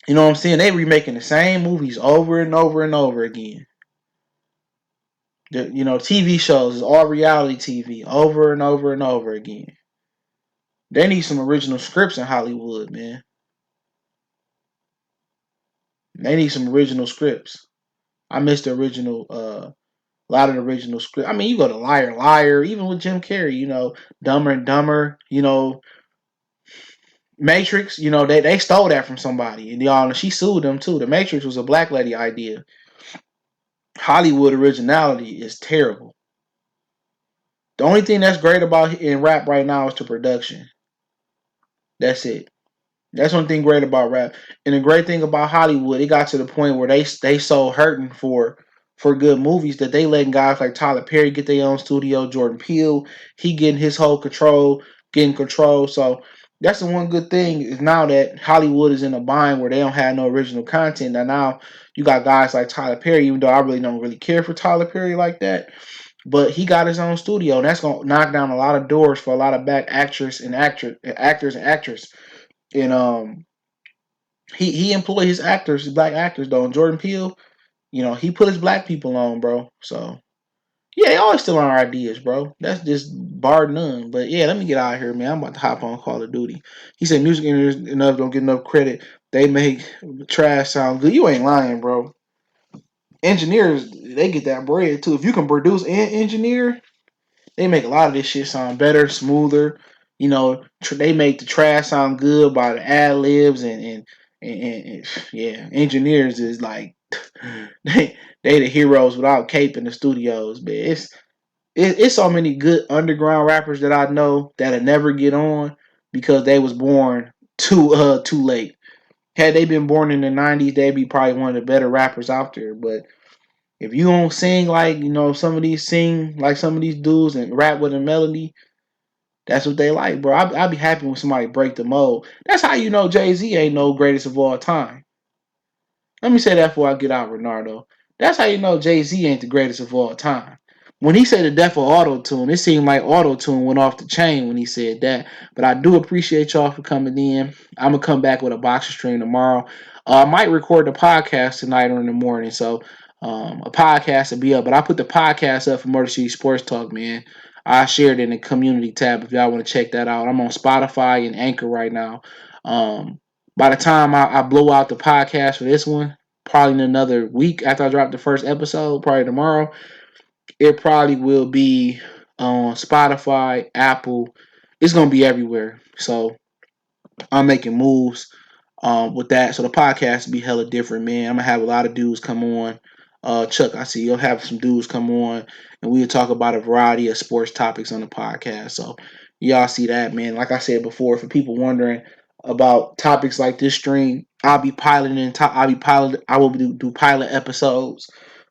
You know what I'm saying? They remaking the same movies over and over and over again. TV shows is all reality TV over and over and over again. They need some original scripts in Hollywood, man. They need some original scripts. I miss the original, a lot of the original script. I mean, you go to Liar Liar, even with Jim Carrey, Dumber and Dumber, Matrix, they stole that from somebody, and y'all, she sued them too. The Matrix was a black lady idea. Hollywood originality is terrible. The only thing that's great about in rap right now is the production. That's it. That's one thing great about rap. And the great thing about Hollywood, it got to the point where they so hurting for good movies that they letting guys like Tyler Perry get their own studio, Jordan Peele, he getting his whole getting control. So that's the one good thing is now that Hollywood is in a bind where they don't have no original content. And now you got guys like Tyler Perry, even though I really don't really care for Tyler Perry like that. But he got his own studio, and that's gonna knock down a lot of doors for a lot of back actors and actors. And he employed his actors, his black actors though. And Jordan Peele, he put his black people on, bro. So yeah, they always still on our ideas, bro. That's just bar none. But yeah, let me get out of here, man. I'm about to hop on Call of Duty. He said music engineers enough don't get enough credit. They make trash sound good. You ain't lying, bro. Engineers, they get that bread too. If you can produce and engineer, they make a lot of this shit sound better, smoother. They make the trash sound good by the ad libs and yeah, engineers is like they the heroes without cape in the studios. But it's so many good underground rappers that I know that'll never get on because they was born too late. Had they been born in the '90s, they'd be probably one of the better rappers out there. But if you don't sing like some of these dudes and rap with a melody, that's what they like, bro. I'd be happy when somebody break the mold. That's how you know Jay-Z ain't no greatest of all time. Let me say that before I get out, Renardo. That's how you know Jay-Z ain't the greatest of all time. When he said the death of auto tune, it seemed like auto tune went off the chain when he said that. But I do appreciate y'all for coming in. I'm gonna come back with a boxer stream tomorrow. I might record the podcast tonight or in the morning, so a podcast will be up. But I put the podcast up for Motor City Sports Talk, man. I shared it in the community tab if y'all want to check that out. I'm on Spotify and Anchor right now. Um, by the time I blow out the podcast for this one, probably in another week after I drop the first episode, probably tomorrow, it probably will be on Spotify, Apple. It's gonna be everywhere. So I'm making moves with that. So the podcast will be hella different, man. I'm gonna have a lot of dudes come on. Chuck, I see you'll have some dudes come on, and we'll talk about a variety of sports topics on the podcast. So y'all see that, man. Like I said before, for people wondering about topics like this stream, I'll be piloting. I will do pilot episodes,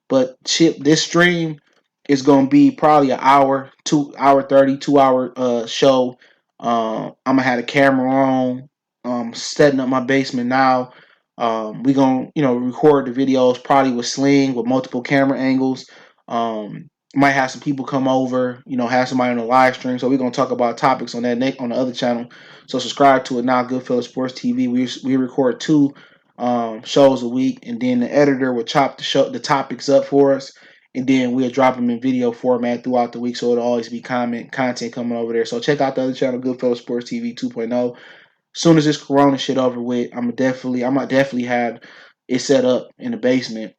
but shit, this stream is gonna be probably an hour, 2 hour 30, 2 hour show. I'm gonna have the camera on. Setting up my basement now. We gonna record the videos probably with Sling with multiple camera angles. Might have some people come over, have somebody on the live stream. So we're gonna talk about topics on on the other channel. So subscribe to it now, Goodfella Sports TV. We record two shows a week, and then the editor will chop the topics up for us, and then we'll drop them in video format throughout the week. So it'll always be content coming over there. So check out the other channel, Goodfella Sports TV 2.0. Soon as this Corona shit over with, I'm gonna definitely have it set up in the basement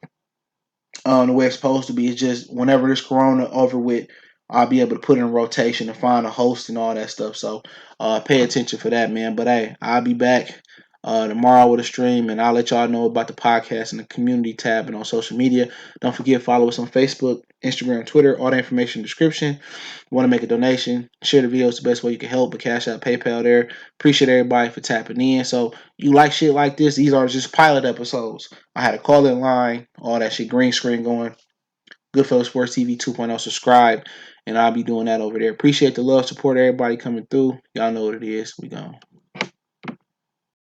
the way it's supposed to be. It's just whenever this Corona over with, I'll be able to put it in rotation and find a host and all that stuff. So pay attention for that, man. But hey, I'll be back tomorrow with a stream, and I'll let y'all know about the podcast and the community tab and on social media. Don't forget, follow us on Facebook, Instagram, Twitter. All the information in the description. Want to make a donation, share the video. It's the best way you can help. But Cash App, PayPal there. Appreciate everybody for tapping in. So you like shit like this, these are just pilot episodes. I had a call-in line, all that shit, green screen going. Goodfellas Sports TV 2.0, subscribe, and I'll be doing that over there. Appreciate the love, support, everybody coming through. Y'all know what it is. We gone.